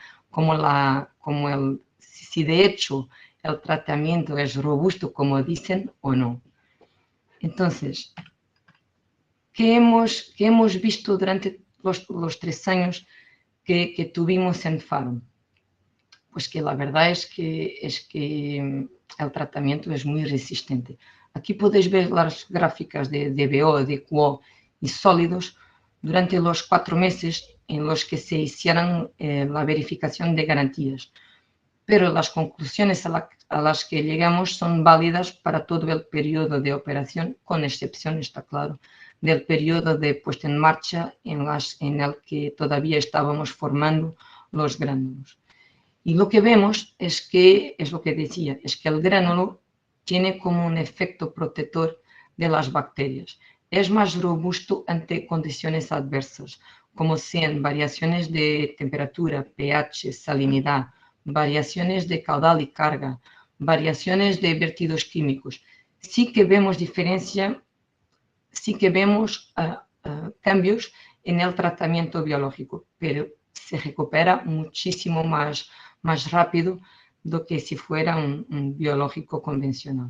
si de hecho el tratamiento es robusto, como dicen, o no. Entonces, ¿qué hemos visto durante los 3 años que tuvimos en Faro? Pues que la verdad es que el tratamiento es muy resistente. Aquí podéis ver las gráficas de DBO, de QO y sólidos durante los 4 meses en los que se hicieron la verificación de garantías. Pero las conclusiones a las que llegamos son válidas para todo el periodo de operación, con excepción, está claro, del periodo de puesta en marcha en el que todavía estábamos formando los gránulos. Y lo que vemos es lo que decía, es que el gránulo tiene como un efecto protector de las bacterias. Es más robusto ante condiciones adversas, como sean variaciones de temperatura, pH, salinidad, variaciones de caudal y carga, variaciones de vertidos químicos. Sí que vemos diferencia, sí que vemos cambios en el tratamiento biológico, pero se recupera muchísimo más rápido do que si fuera un biológico convencional.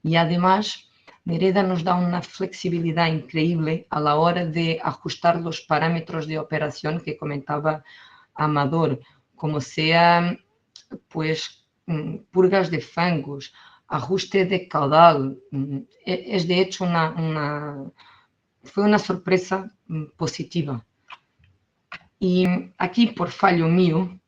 Y además, Nereda nos da una flexibilidad increíble a la hora de ajustar los parámetros de operación que comentaba Amador, como sea pues, purgas de fangos, ajuste de caudal. Es de hecho fue una sorpresa positiva. Y aquí, por fallo mío,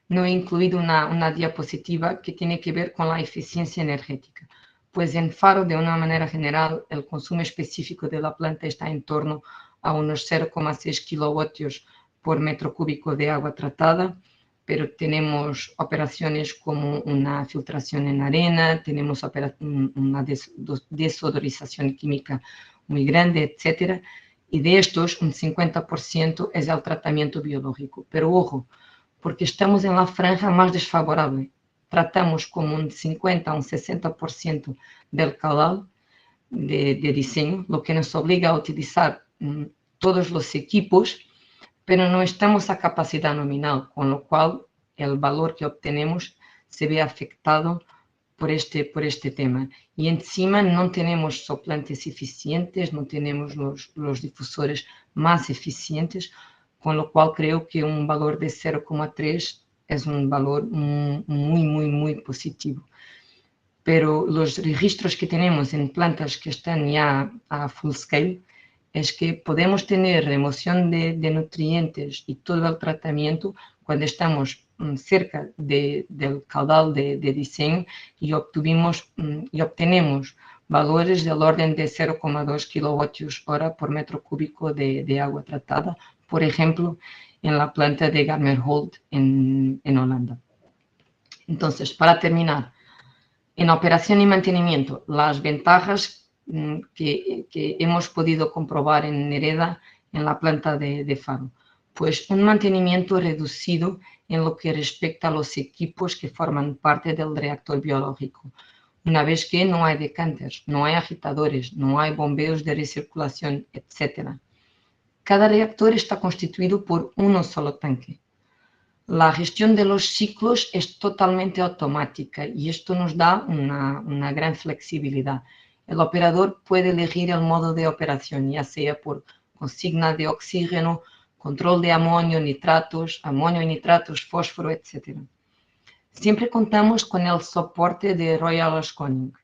no he incluido una diapositiva que tiene que ver con la eficiencia energética, pues en Faro, de una manera general, el consumo específico de la planta está en torno a unos 0,6 kilovatios por metro cúbico de agua tratada, pero tenemos operaciones como una filtración en arena, tenemos una desodorización química muy grande, etc. Y de estos, un 50% es el tratamiento biológico. Pero ojo, porque estamos en la franja más desfavorable. Tratamos como un 50 a un 60% del caudal de diseño, lo que nos obliga a utilizar todos los equipos, pero no estamos a capacidad nominal, con lo cual el valor que obtenemos se ve afectado por este tema. Y encima no tenemos soplantes eficientes, no tenemos los difusores más eficientes, con lo cual creo que un valor de 0,3 es un valor muy positivo. Pero los registros que tenemos en plantas que están ya a full scale es que podemos tener remoción de nutrientes y todo el tratamiento cuando estamos cerca del caudal de diseño y obtenemos valores del orden de 0,2 kWh por metro cúbico de agua tratada, por ejemplo, en la planta de Garmerhold en Holanda. Entonces, para terminar, en operación y mantenimiento, las ventajas que hemos podido comprobar en Nereda, en la planta de Faro. pues un mantenimiento reducido en lo que respecta a los equipos que forman parte del reactor biológico, una vez que no hay decanters, no hay agitadores, no hay bombeos de recirculación, etc. Cada reactor está constituido por uno solo tanque. La gestión de los ciclos es totalmente automática y esto nos da una gran flexibilidad. El operador puede elegir el modo de operación, ya sea por consigna de oxígeno, control de amonio y nitratos, fósforo, etc. Siempre contamos con el soporte de Royal Asconic.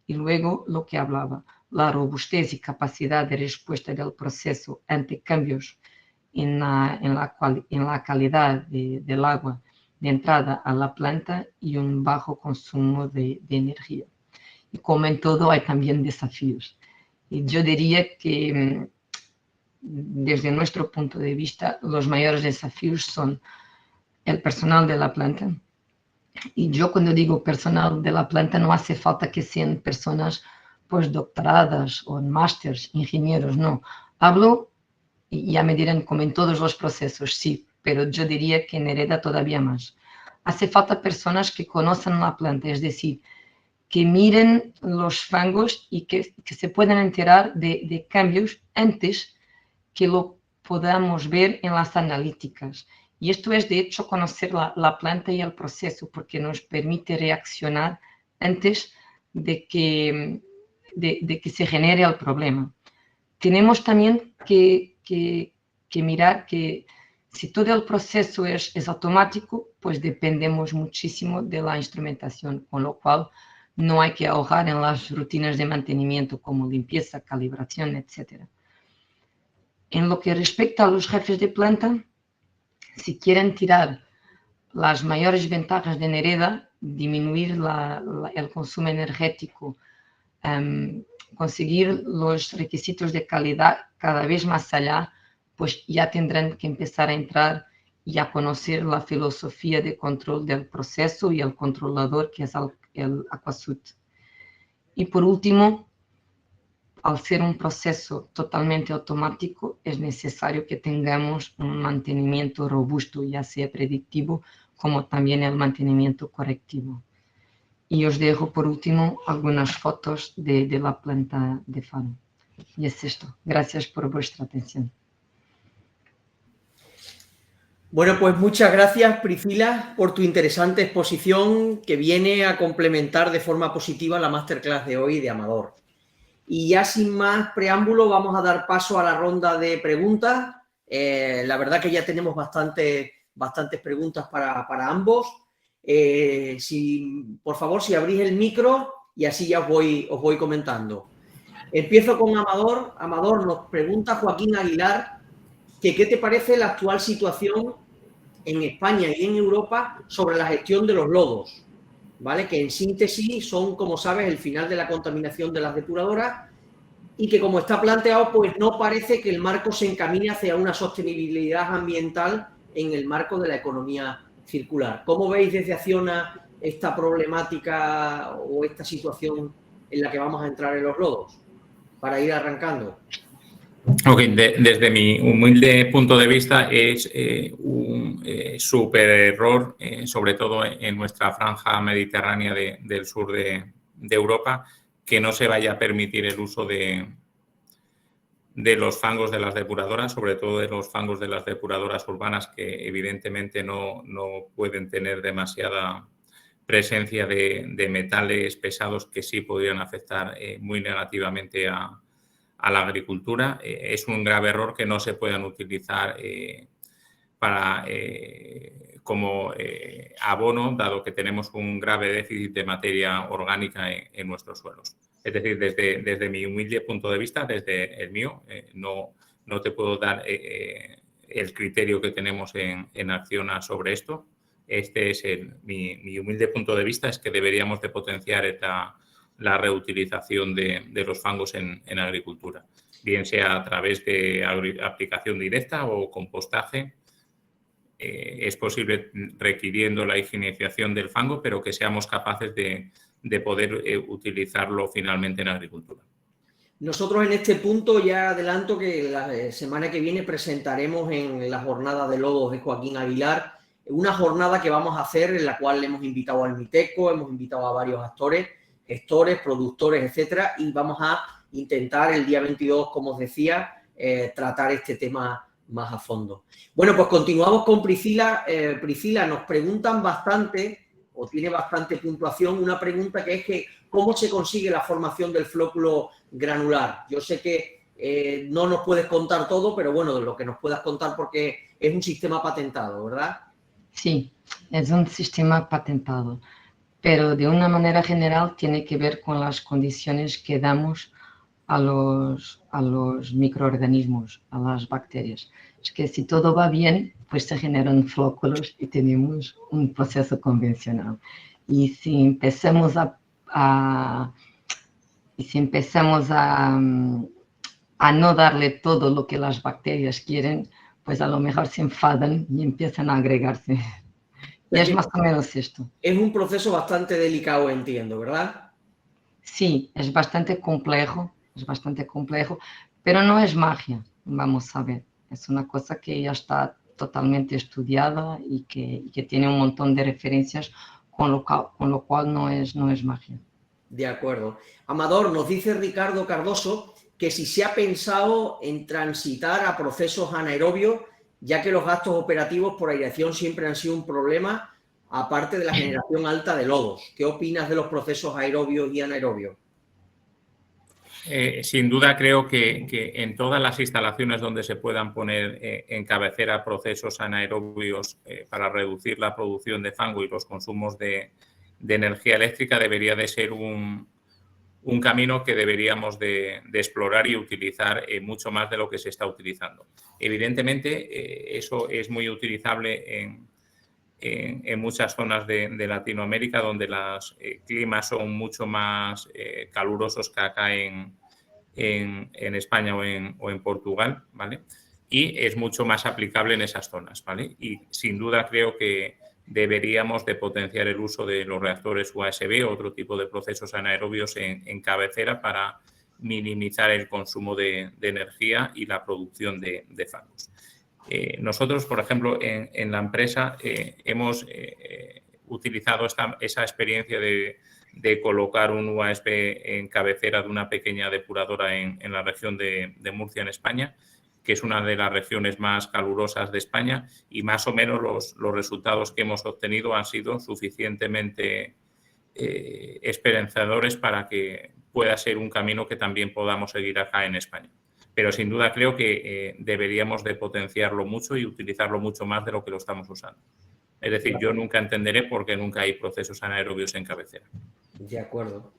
Y luego lo que hablaba, la robustez y capacidad de respuesta del proceso ante cambios en la calidad del agua de entrada a la planta y un bajo consumo de energía. Y como en todo hay también desafíos. Y yo diría que desde nuestro punto de vista los mayores desafíos son el personal de la planta. Y yo cuando digo personal de la planta no hace falta que sean personas postdoctoradas o másters, ingenieros, no. Hablo, y ya me dirán como en todos los procesos, sí, pero yo diría que en Nereda todavía más. Hace falta personas que conozcan la planta, es decir, que miren los fangos y que se puedan enterar de cambios antes que lo podamos ver en las analíticas. Y esto es, de hecho, conocer la planta y el proceso, porque nos permite reaccionar antes de que se genere el problema. Tenemos también que mirar que si todo el proceso es automático, pues dependemos muchísimo de la instrumentación, con lo cual no hay que ahogar en las rutinas de mantenimiento como limpieza, calibración, etc. En lo que respecta a los jefes de planta, si quieren tirar las mayores ventajas de Nereda, disminuir el consumo energético, conseguir los requisitos de calidad cada vez más allá, pues ya tendrán que empezar a entrar y a conocer la filosofía de control del proceso y el controlador que es el Aquasud. Y por último, al ser un proceso totalmente automático, es necesario que tengamos un mantenimiento robusto, ya sea predictivo como también el mantenimiento correctivo. Y os dejo por último algunas fotos de la planta de Faro. Y es esto. Gracias por vuestra atención. Bueno, pues muchas gracias, Priscila, por tu interesante exposición que viene a complementar de forma positiva la masterclass de hoy de Amador. Y ya sin más preámbulo vamos a dar paso a la ronda de preguntas. La verdad que ya tenemos bastantes preguntas para ambos. Por favor, si abrís el micro y así ya os voy comentando. Empiezo con Amador. Amador, nos pregunta Joaquín Aguilar que qué te parece la actual situación en España y en Europa sobre la gestión de los lodos, ¿vale? Que en síntesis son, como sabes, el final de la contaminación de las depuradoras y que como está planteado, pues no parece que el marco se encamine hacia una sostenibilidad ambiental en el marco de la economía circular. ¿Cómo veis desde Acciona esta problemática o esta situación en la que vamos a entrar en los lodos? Para ir arrancando. Ok, desde mi humilde punto de vista es un súper error, sobre todo en nuestra franja mediterránea del sur de Europa, que no se vaya a permitir el uso de los fangos de las depuradoras, sobre todo de los fangos de las depuradoras urbanas, que evidentemente no pueden tener demasiada presencia de metales pesados que sí podrían afectar muy negativamente a la agricultura. Es un grave error que no se puedan utilizar como abono, dado que tenemos un grave déficit de materia orgánica en nuestros suelos. Es decir, desde mi humilde punto de vista, desde el mío, no te puedo dar el criterio que tenemos en Acciona sobre esto. Este es mi humilde punto de vista, es que deberíamos de potenciar la reutilización de los fangos en agricultura, bien sea a través de aplicación directa o compostaje. Es posible requiriendo la higienización del fango, pero que seamos capaces de poder utilizarlo finalmente en agricultura. Nosotros en este punto ya adelanto que la semana que viene presentaremos en la jornada de lodos de Joaquín Aguilar una jornada que vamos a hacer en la cual hemos invitado al Miteco, hemos invitado a varios actores, gestores, productores, etcétera, y vamos a intentar el día 22, como os decía, tratar este tema más a fondo. Bueno, pues continuamos con Priscila. Priscila, nos preguntan bastante, o tiene bastante puntuación, una pregunta que es que ¿cómo se consigue la formación del flóculo granular? Yo sé que no nos puedes contar todo, pero bueno, de lo que nos puedas contar porque es un sistema patentado, ¿verdad? Sí, es un sistema patentado, pero de una manera general tiene que ver con las condiciones que damos a los microorganismos, a las bacterias. Es que si todo va bien, pues se generan flóculos y tenemos un proceso convencional. Y si empezamos a no darle todo lo que las bacterias quieren, pues a lo mejor se enfadan y empiezan a agregarse. Y es más o menos esto. Es un proceso bastante delicado, entiendo, ¿verdad? Sí, es bastante complejo, pero no es magia, vamos a ver. Es una cosa que ya está totalmente estudiada y que tiene un montón de referencias, con lo cual no es magia. De acuerdo. Amador, nos dice Ricardo Cardoso que si se ha pensado en transitar a procesos anaerobios, ya que los gastos operativos por aireación siempre han sido un problema, aparte de la generación alta de lodos. ¿Qué opinas de los procesos aerobios y anaerobios? Sin duda creo que en todas las instalaciones donde se puedan poner en cabecera procesos anaerobios para reducir la producción de fango y los consumos de energía eléctrica debería de ser un camino que deberíamos de explorar y utilizar mucho más de lo que se está utilizando. Evidentemente, eso es muy utilizable en muchas zonas de Latinoamérica donde los climas son mucho más calurosos que acá en España o en Portugal, ¿vale? Y es mucho más aplicable en esas zonas, ¿vale? Y sin duda creo que deberíamos de potenciar el uso de los reactores USB o otro tipo de procesos anaerobios en cabecera para minimizar el consumo de energía y la producción de fangos. Nosotros, por ejemplo, en la empresa hemos utilizado esa experiencia de colocar un USB en cabecera de una pequeña depuradora en la región de Murcia, en España, que es una de las regiones más calurosas de España, y más o menos los resultados que hemos obtenido han sido suficientemente esperanzadores para que pueda ser un camino que también podamos seguir acá en España. Pero sin duda creo que deberíamos de potenciarlo mucho y utilizarlo mucho más de lo que lo estamos usando. Es decir, yo nunca entenderé por qué nunca hay procesos anaerobios en cabecera. De acuerdo.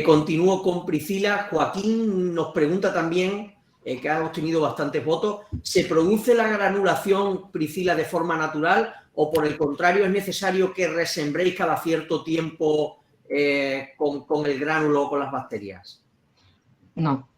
Continúo con Priscila. Joaquín nos pregunta también, que ha obtenido bastantes votos, ¿se produce la granulación, Priscila, de forma natural o por el contrario es necesario que resembréis cada cierto tiempo con el gránulo o con las bacterias? No.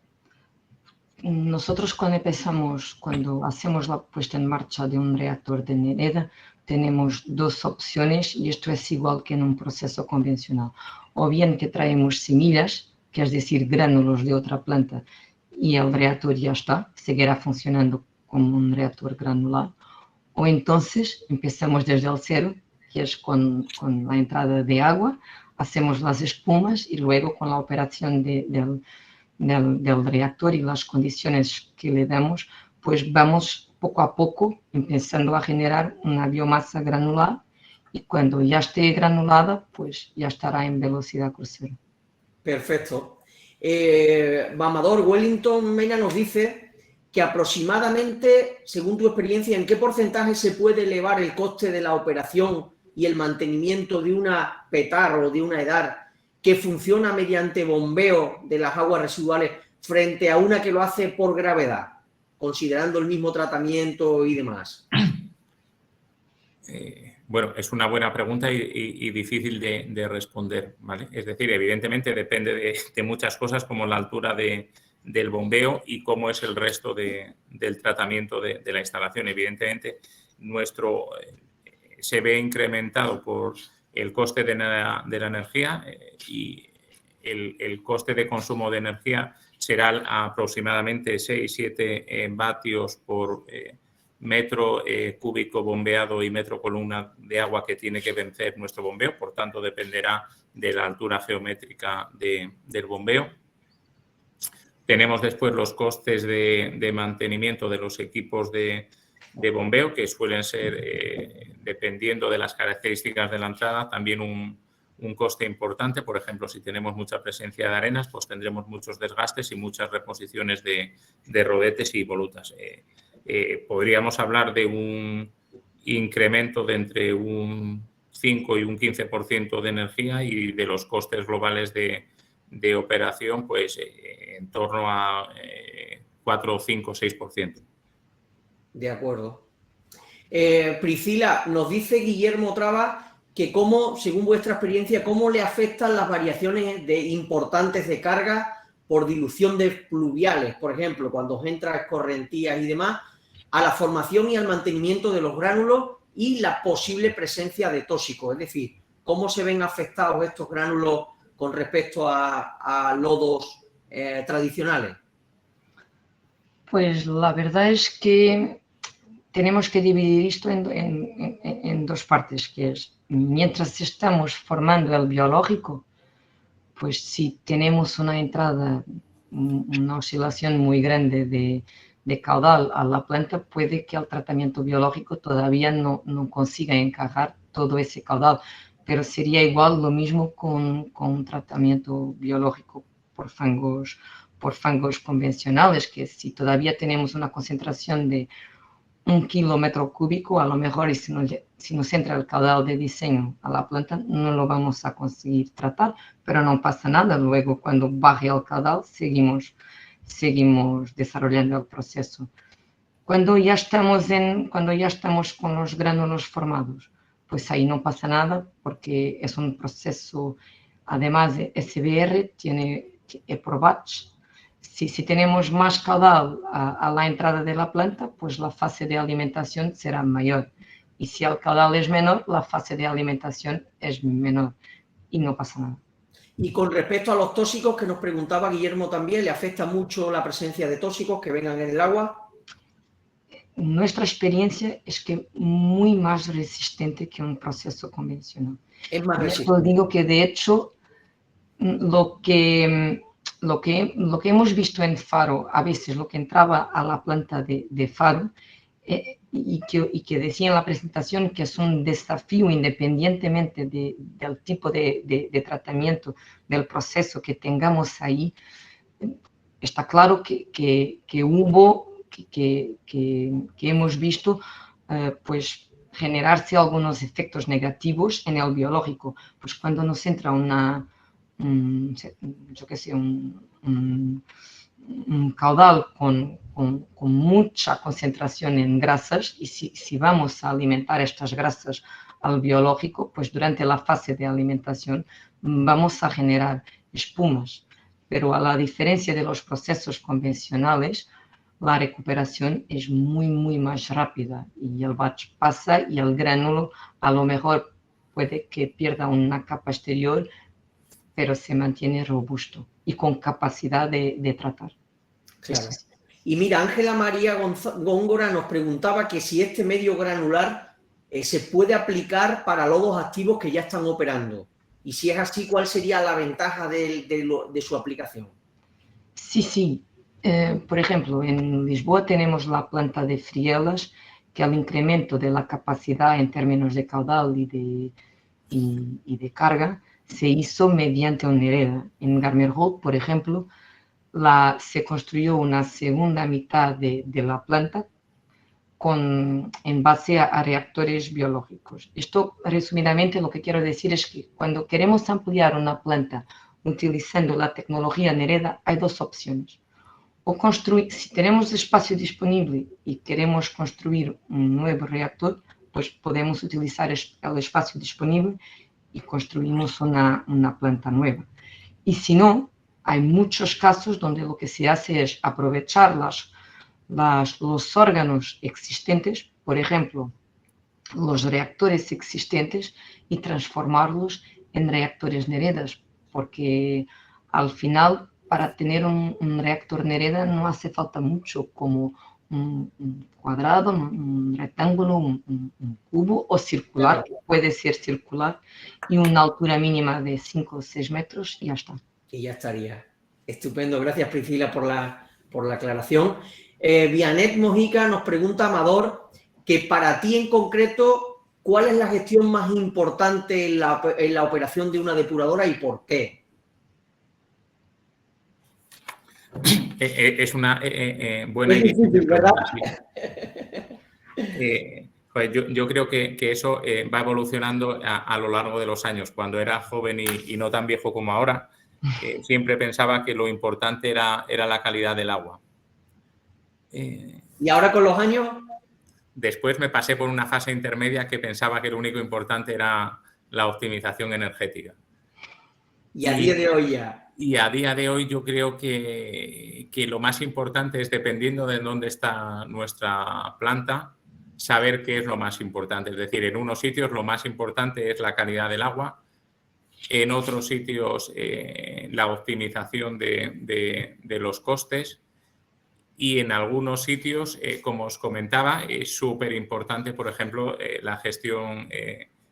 Nosotros cuando hacemos la puesta en marcha de un reactor de Nereda, tenemos dos opciones y esto es igual que en un proceso convencional. O bien que traemos semillas, que es decir, gránulos de otra planta, y el reactor ya está, seguirá funcionando como un reactor granular. O entonces empezamos desde el cero, que es con la entrada de agua, hacemos las espumas y luego con la operación del reactor y las condiciones que le damos, pues vamos poco a poco empezando a generar una biomasa granular y cuando ya esté granulada, pues ya estará en velocidad crucero. Perfecto. Amador, Wellington Mena nos dice que aproximadamente, según tu experiencia, ¿en qué porcentaje se puede elevar el coste de la operación y el mantenimiento de una PETAR o de una EDAR que funciona mediante bombeo de las aguas residuales frente a una que lo hace por gravedad, considerando el mismo tratamiento y demás? Bueno, es una buena pregunta y difícil de responder, ¿vale? Es decir, evidentemente depende de muchas cosas como la altura del bombeo y cómo es el resto del tratamiento de la instalación. Evidentemente, se ve incrementado por el coste de la energía y el coste de consumo de energía será aproximadamente 6-7 vatios por metro cúbico bombeado y metro columna de agua que tiene que vencer nuestro bombeo. Por tanto, dependerá de la altura geométrica del bombeo. Tenemos después los costes de mantenimiento de los equipos de bombeo, que suelen ser, dependiendo de las características de la entrada, también un coste importante. Por ejemplo, si tenemos mucha presencia de arenas, pues tendremos muchos desgastes y muchas reposiciones de rodetes y volutas. Podríamos hablar de un incremento de entre un 5 y un 15% de energía, y de los costes globales de operación, pues en torno a 4, 5, 6%. De acuerdo. Priscila, nos dice Guillermo Traba que cómo, según vuestra experiencia, cómo le afectan las variaciones importantes de carga por dilución de pluviales, por ejemplo, cuando entra escorrentías y demás, a la formación y al mantenimiento de los gránulos y la posible presencia de tóxicos. Es decir, cómo se ven afectados estos gránulos con respecto a lodos tradicionales. Pues la verdad es que tenemos que dividir esto en dos partes, que es, mientras estamos formando el biológico, pues si tenemos una entrada, una oscilación muy grande de caudal a la planta, puede que el tratamiento biológico todavía no consiga encajar todo ese caudal, pero sería igual lo mismo con un tratamiento biológico por fangos convencionales, que si todavía tenemos una concentración de 1 kilómetro cúbico, a lo mejor, y si nos entra el caudal de diseño a la planta, no lo vamos a conseguir tratar, pero no pasa nada. Luego, cuando baje el caudal, seguimos desarrollando el proceso. Cuando ya estamos con los gránulos formados, pues ahí no pasa nada, porque es un proceso, además de SBR, tiene por batch. Si tenemos más caudal a la entrada de la planta, pues la fase de alimentación será mayor. Y si el caudal es menor, la fase de alimentación es menor y no pasa nada. Y con respecto a los tóxicos, que nos preguntaba Guillermo también, ¿le afecta mucho la presencia de tóxicos que vengan en el agua? Nuestra experiencia es que muy más resistente que un proceso convencional. Es más resistente. Yo digo que, de hecho, lo que hemos visto en Faro, a veces lo que entraba a la planta de Faro, y que decía en la presentación que es un desafío independientemente del tipo de tratamiento, del proceso que tengamos ahí. Está claro que hemos visto pues generarse algunos efectos negativos en el biológico. Pues cuando nos entra un caudal con mucha concentración en grasas, y si vamos a alimentar estas grasas al biológico, pues durante la fase de alimentación vamos a generar espumas. Pero a la diferencia de los procesos convencionales, la recuperación es muy más rápida, y el batch pasa y el gránulo a lo mejor puede que pierda una capa exterior, pero se mantiene robusto y con capacidad de tratar. Claro. Y mira, Ángela María Góngora nos preguntaba que si este medio granular se puede aplicar para lodos activos que ya están operando. Y si es así, ¿cuál sería la ventaja de su aplicación? Sí. Por ejemplo, en Lisboa tenemos la planta de Frielas, que el incremento de la capacidad en términos de caudal y de carga se hizo mediante un Nereda. En Garmerhold, por ejemplo, se construyó una segunda mitad de la planta en base a reactores biológicos. Esto, resumidamente, lo que quiero decir es que cuando queremos ampliar una planta utilizando la tecnología Nereda, hay dos opciones. O construir, si tenemos espacio disponible y queremos construir un nuevo reactor, pues podemos utilizar el espacio disponible y construimos una planta nueva. Y si no, hay muchos casos donde lo que se hace es aprovechar los órganos existentes, por ejemplo, los reactores existentes, y transformarlos en reactores Neredas, porque al final para tener un reactor Nereda no hace falta mucho, como un cuadrado, un rectángulo, un cubo o circular, que puede ser circular, y una altura mínima de 5 o 6 metros y ya está. Y ya estaría. Estupendo. Gracias, Priscila, por la aclaración. Vianet Mojica nos pregunta, Amador, que para ti en concreto, ¿cuál es la gestión más importante en la operación de una depuradora y por qué? Es una buena y difícil pregunta, sí. Yo creo que eso va evolucionando a lo largo de los años. Cuando era joven y no tan viejo como ahora, siempre pensaba que lo importante era la calidad del agua. ¿Y ahora con los años? Después me pasé por una fase intermedia que pensaba que lo único importante era la optimización energética. Y a día de hoy ya. Y a día de hoy yo creo que lo más importante es, dependiendo de dónde está nuestra planta, saber qué es lo más importante. Es decir, en unos sitios lo más importante es la calidad del agua, en otros sitios la optimización de los costes, y en algunos sitios, como os comentaba, es súper importante, por ejemplo, la gestión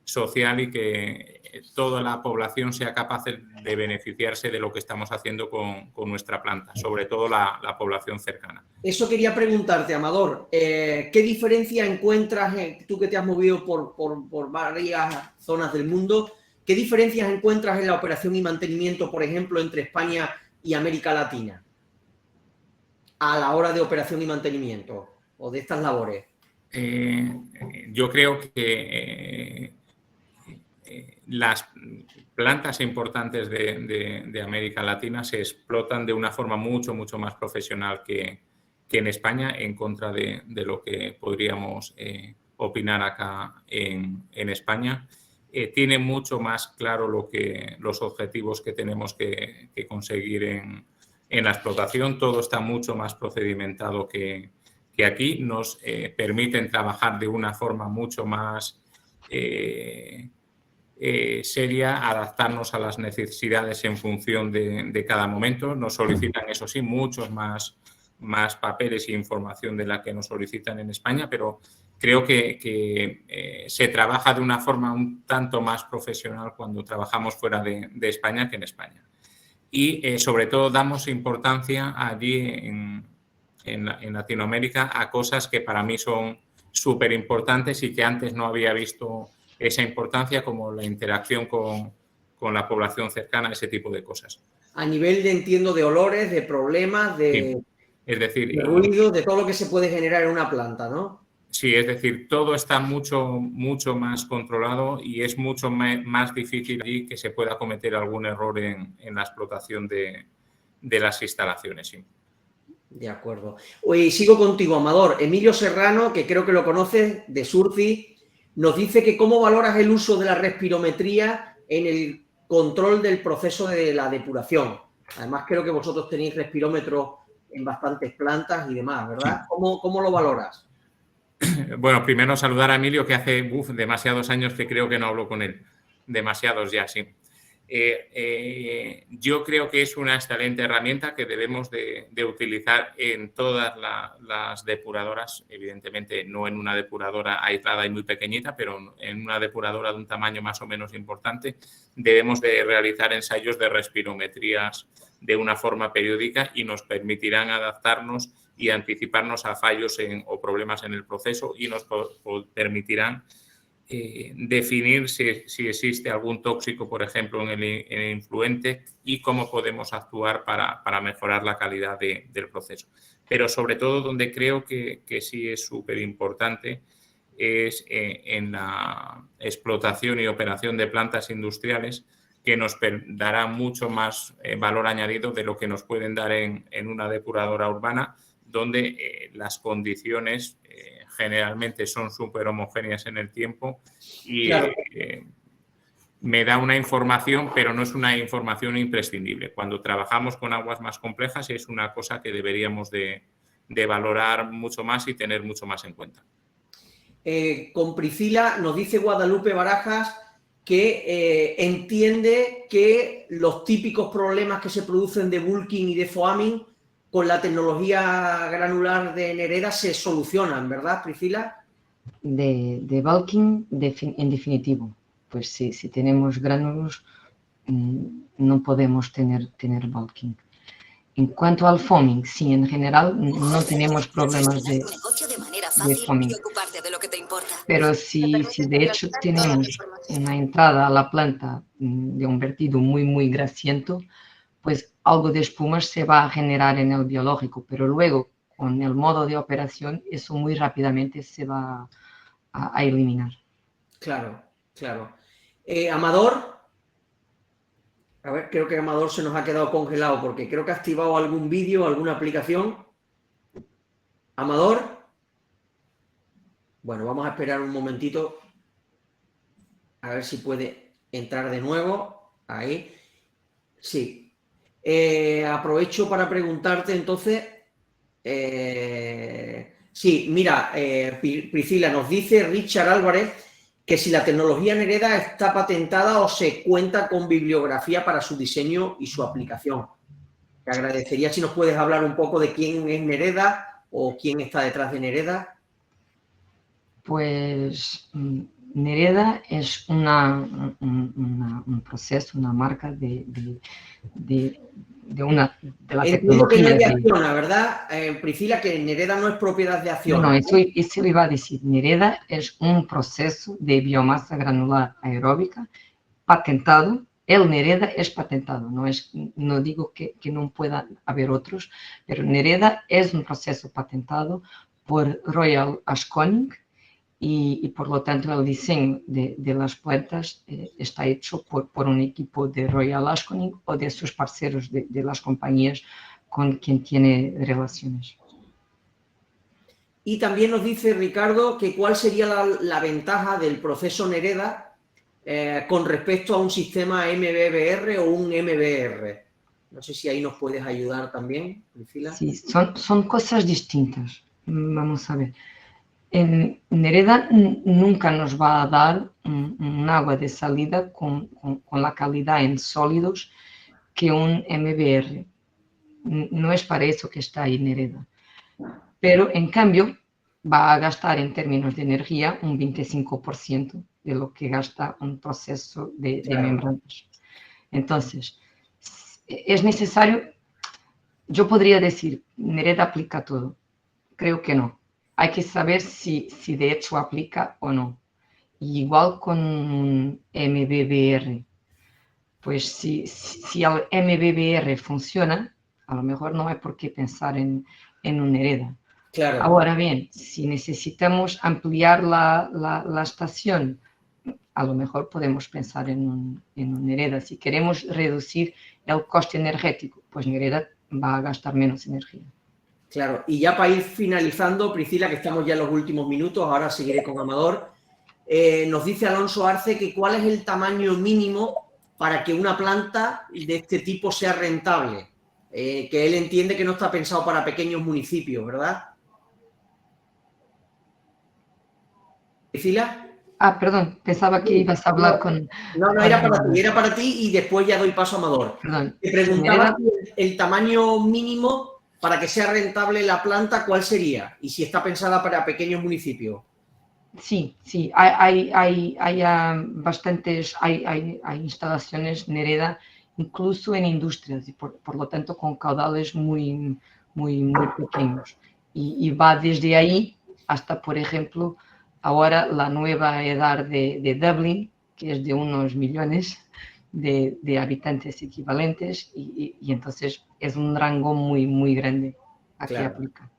social y que toda la población sea capaz de beneficiarse de lo que estamos haciendo con nuestra planta, sobre todo la población cercana. Eso quería preguntarte, Amador. ¿Qué diferencia encuentras, tú que te has movido por varias zonas del mundo, qué diferencias encuentras en la operación y mantenimiento, por ejemplo, entre España y América Latina a la hora de operación y mantenimiento o de estas labores? Yo creo que las plantas importantes de América Latina se explotan de una forma mucho más profesional que en España, en contra de lo que podríamos opinar acá en España. Tiene mucho más claro los objetivos que tenemos que conseguir en la explotación. Todo está mucho más procedimentado que aquí. Nos permiten trabajar de una forma mucho más seria, adaptarnos a las necesidades en función de cada momento. Nos solicitan, eso sí, muchos más papeles e información de la que nos solicitan en España, pero creo que se trabaja de una forma un tanto más profesional cuando trabajamos fuera de España que en España. Y sobre todo damos importancia allí en Latinoamérica a cosas que para mí son súper importantes y que antes no había visto esa importancia, como la interacción con la población cercana, ese tipo de cosas. A nivel entiendo, de olores, de problemas, Sí. Es decir, de ruido, de todo lo que se puede generar en una planta, ¿no? Sí, es decir, todo está mucho más controlado y es mucho más difícil allí que se pueda cometer algún error en la explotación de las instalaciones. Sí. De acuerdo. Hoy sigo contigo, Amador. Emilio Serrano, que creo que lo conoces, de Surci, nos dice que cómo valoras el uso de la respirometría en el control del proceso de la depuración. Además, creo que vosotros tenéis respirómetros en bastantes plantas y demás, ¿verdad? ¿Cómo lo valoras? Bueno, primero saludar a Emilio, que hace demasiados años que creo que no hablo con él. Demasiados ya, sí. Yo creo que es una excelente herramienta que debemos de utilizar en todas las depuradoras, evidentemente no en una depuradora aislada y muy pequeñita, pero en una depuradora de un tamaño más o menos importante debemos de realizar ensayos de respirometrías de una forma periódica y nos permitirán adaptarnos y anticiparnos a fallos o problemas en el proceso y nos permitirán definir si existe algún tóxico, por ejemplo, en el influente y cómo podemos actuar para mejorar la calidad del proceso. Pero sobre todo donde creo que sí es súper importante es en la explotación y operación de plantas industriales, que nos dará mucho más valor añadido de lo que nos pueden dar en una depuradora urbana, donde las condiciones generalmente son súper homogéneas en el tiempo y claro, me da una información, pero no es una información imprescindible. Cuando trabajamos con aguas más complejas es una cosa que deberíamos de valorar mucho más y tener mucho más en cuenta. Con Priscila nos dice Guadalupe Barajas que entiende que los típicos problemas que se producen de bulking y de foaming con la tecnología granular de Nereda se solucionan, ¿verdad, Priscila? De bulking, en definitivo, pues si tenemos gránulos no podemos tener bulking. En cuanto al foaming, sí, en general no tenemos problemas de foaming. Pero si de hecho tenemos una entrada a la planta de un vertido muy grasiento, pues algo de espumas se va a generar en el biológico, pero luego con el modo de operación eso muy rápidamente se va a eliminar. Claro, claro. Amador, a ver, creo que Amador se nos ha quedado congelado porque creo que ha activado algún vídeo, alguna aplicación. Amador. Bueno, vamos a esperar un momentito a ver si puede entrar de nuevo. Ahí. Sí. Aprovecho para preguntarte entonces. Sí, mira, Priscila, nos dice Richard Álvarez que si la tecnología Nereda está patentada o se cuenta con bibliografía para su diseño y su aplicación. Te agradecería si nos puedes hablar un poco de quién es Nereda o quién está detrás de Nereda. Pues Nereda es un proceso, una marca de la tecnología. Que no es de Acciona, ¿verdad? Priscila, que Nereda no es propiedad de Acciona. No, eso iba a decir. Nereda es un proceso de biomasa granular aeróbica patentado. El Nereda es patentado, no digo que no pueda haber otros, pero Nereda es un proceso patentado por Royal Asconic y por lo tanto el diseño de las plantas está hecho por un equipo de Royal Asconic o de sus parceros de las compañías con quien tiene relaciones. Y también nos dice Ricardo que cuál sería la ventaja del proceso Nereda con respecto a un sistema MBBR o un MBR. No sé si ahí nos puedes ayudar también, Priscila. Sí, son cosas distintas. Vamos a ver. En Nereda nunca nos va a dar un agua de salida con la calidad en sólidos que un MBR. No es para eso que está ahí Nereda. Pero en cambio va a gastar en términos de energía un 25% de lo que gasta un proceso de membranas. Entonces, es necesario, yo podría decir, Nereda aplica todo. Creo que no. Hay que saber si de hecho aplica o no. Y igual con un MBBR. Pues si el MBBR funciona, a lo mejor no hay por qué pensar en un Nereda. Claro. Ahora bien, si necesitamos ampliar la estación, a lo mejor podemos pensar en un Nereda. Si queremos reducir el coste energético, pues Nereda va a gastar menos energía. Claro, y ya para ir finalizando, Priscila, que estamos ya en los últimos minutos, ahora seguiré con Amador, nos dice Alonso Arce que cuál es el tamaño mínimo para que una planta de este tipo sea rentable, que él entiende que no está pensado para pequeños municipios, ¿verdad? Priscila. Perdón, pensaba que ibas a hablar con... No, era para ti y después ya doy paso a Amador. Perdón. Te preguntaba el tamaño mínimo para que sea rentable la planta, ¿cuál sería? Y si está pensada para pequeños municipios. Sí, hay bastantes, hay instalaciones Nereda, incluso en industrias, y por lo tanto con caudales muy pequeños. Y va desde ahí hasta, por ejemplo, ahora la nueva edad de Dublín, que es de unos millones de habitantes equivalentes, y entonces es un rango muy grande a que aplica.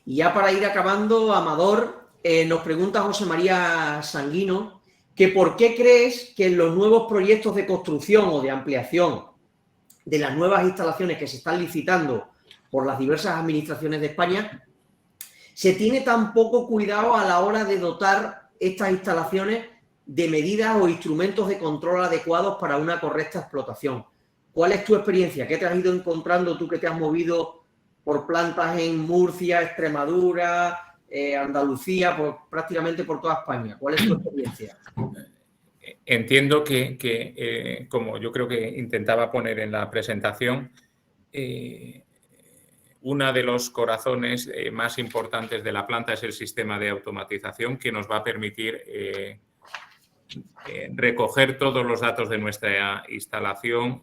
Y ya para ir acabando, Amador, nos pregunta José María Sanguino que por qué crees que en los nuevos proyectos de construcción o de ampliación de las nuevas instalaciones que se están licitando por las diversas administraciones de España se tiene tan poco cuidado a la hora de dotar estas instalaciones de medidas o instrumentos de control adecuados para una correcta explotación. ¿Cuál es tu experiencia? ¿Qué te has ido encontrando tú que te has movido por plantas en Murcia, Extremadura, Andalucía, prácticamente por toda España? ¿Cuál es tu experiencia? entiendo que como yo creo que intentaba poner en la presentación, uno de los corazones más importantes de la planta es el sistema de automatización que nos va a permitir recoger todos los datos de nuestra instalación,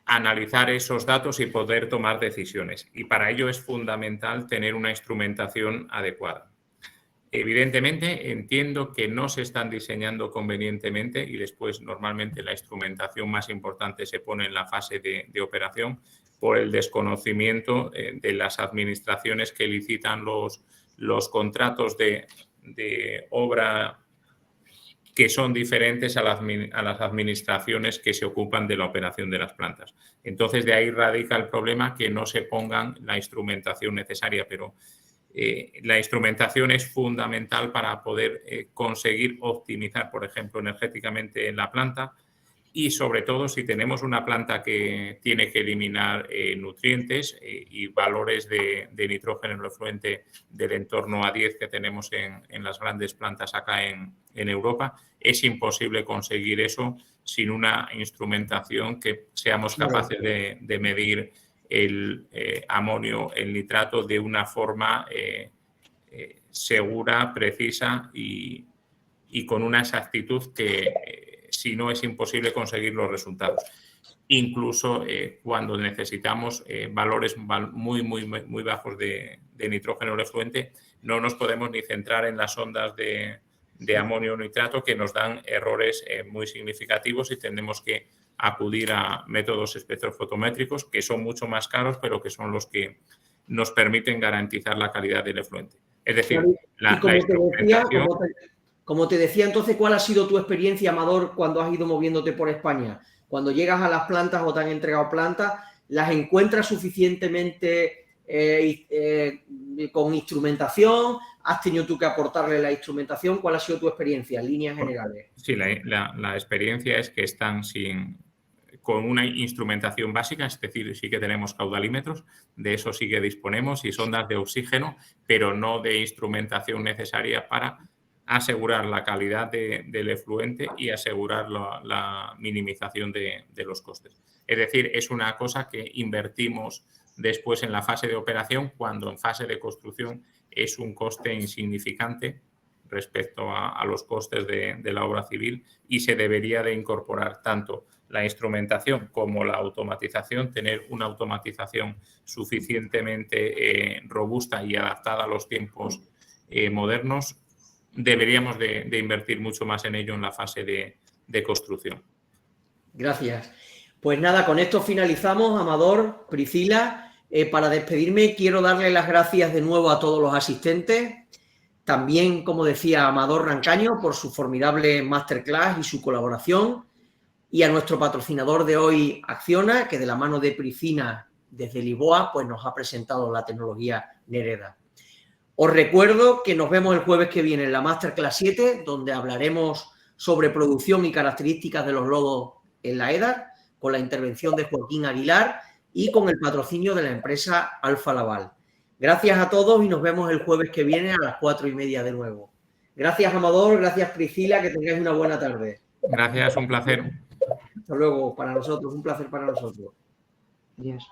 analizar esos datos y poder tomar decisiones. Y para ello es fundamental tener una instrumentación adecuada. Evidentemente, entiendo que no se están diseñando convenientemente y después normalmente la instrumentación más importante se pone en la fase de operación por el desconocimiento de las administraciones que licitan los contratos de obra que son diferentes a las administraciones que se ocupan de la operación de las plantas. Entonces, de ahí radica el problema que no se pongan la instrumentación necesaria, pero la instrumentación es fundamental para poder conseguir optimizar, por ejemplo, energéticamente en la planta y, sobre todo, si tenemos una planta que tiene que eliminar nutrientes y valores de nitrógeno en el efluente del entorno a 10 que tenemos en las grandes plantas acá en Europa, es imposible conseguir eso sin una instrumentación que seamos capaces de medir el amonio, el nitrato de una forma segura, precisa y con una exactitud que si no es imposible conseguir los resultados. Incluso cuando necesitamos valores muy bajos de nitrógeno en el efluente, no nos podemos ni centrar en las ondas de amonio o nitrato que nos dan errores muy significativos y tenemos que acudir a métodos espectrofotométricos que son mucho más caros, pero que son los que nos permiten garantizar la calidad del efluente. Es decir, la instrumentación... Como te decía, entonces, ¿cuál ha sido tu experiencia, Amador, cuando has ido moviéndote por España? Cuando llegas a las plantas o te han entregado plantas, ¿las encuentras suficientemente con instrumentación? ¿Has tenido tú que aportarle la instrumentación? ¿Cuál ha sido tu experiencia en líneas generales? Sí, la experiencia es que están con una instrumentación básica, es decir, sí que tenemos caudalímetros, de eso sí que disponemos y sondas de oxígeno, pero no de instrumentación necesaria para asegurar la calidad del efluente y asegurar la minimización de los costes. Es decir, es una cosa que invertimos después en la fase de operación, cuando en fase de construcción es un coste insignificante respecto a los costes de la obra civil y se debería de incorporar tanto la instrumentación como la automatización, tener una automatización suficientemente robusta y adaptada a los tiempos modernos. Deberíamos de invertir mucho más en ello en la fase de construcción. Gracias. Pues nada, con esto finalizamos. Amador, Priscila, para despedirme quiero darle las gracias de nuevo a todos los asistentes. También, como decía, Amador Rancaño por su formidable masterclass y su colaboración. Y a nuestro patrocinador de hoy, Acciona, que de la mano de Priscila desde Lisboa, pues nos ha presentado la tecnología Nereda. Os recuerdo que nos vemos el jueves que viene en la Masterclass 7, donde hablaremos sobre producción y características de los lodos en la EDAR, con la intervención de Joaquín Aguilar y con el patrocinio de la empresa Alfa Laval. Gracias a todos y nos vemos el jueves que viene a las 4:30 de nuevo. Gracias, Amador, gracias, Priscila, que tengáis una buena tarde. Gracias, un placer. Hasta luego, para nosotros, un placer para nosotros. Adiós.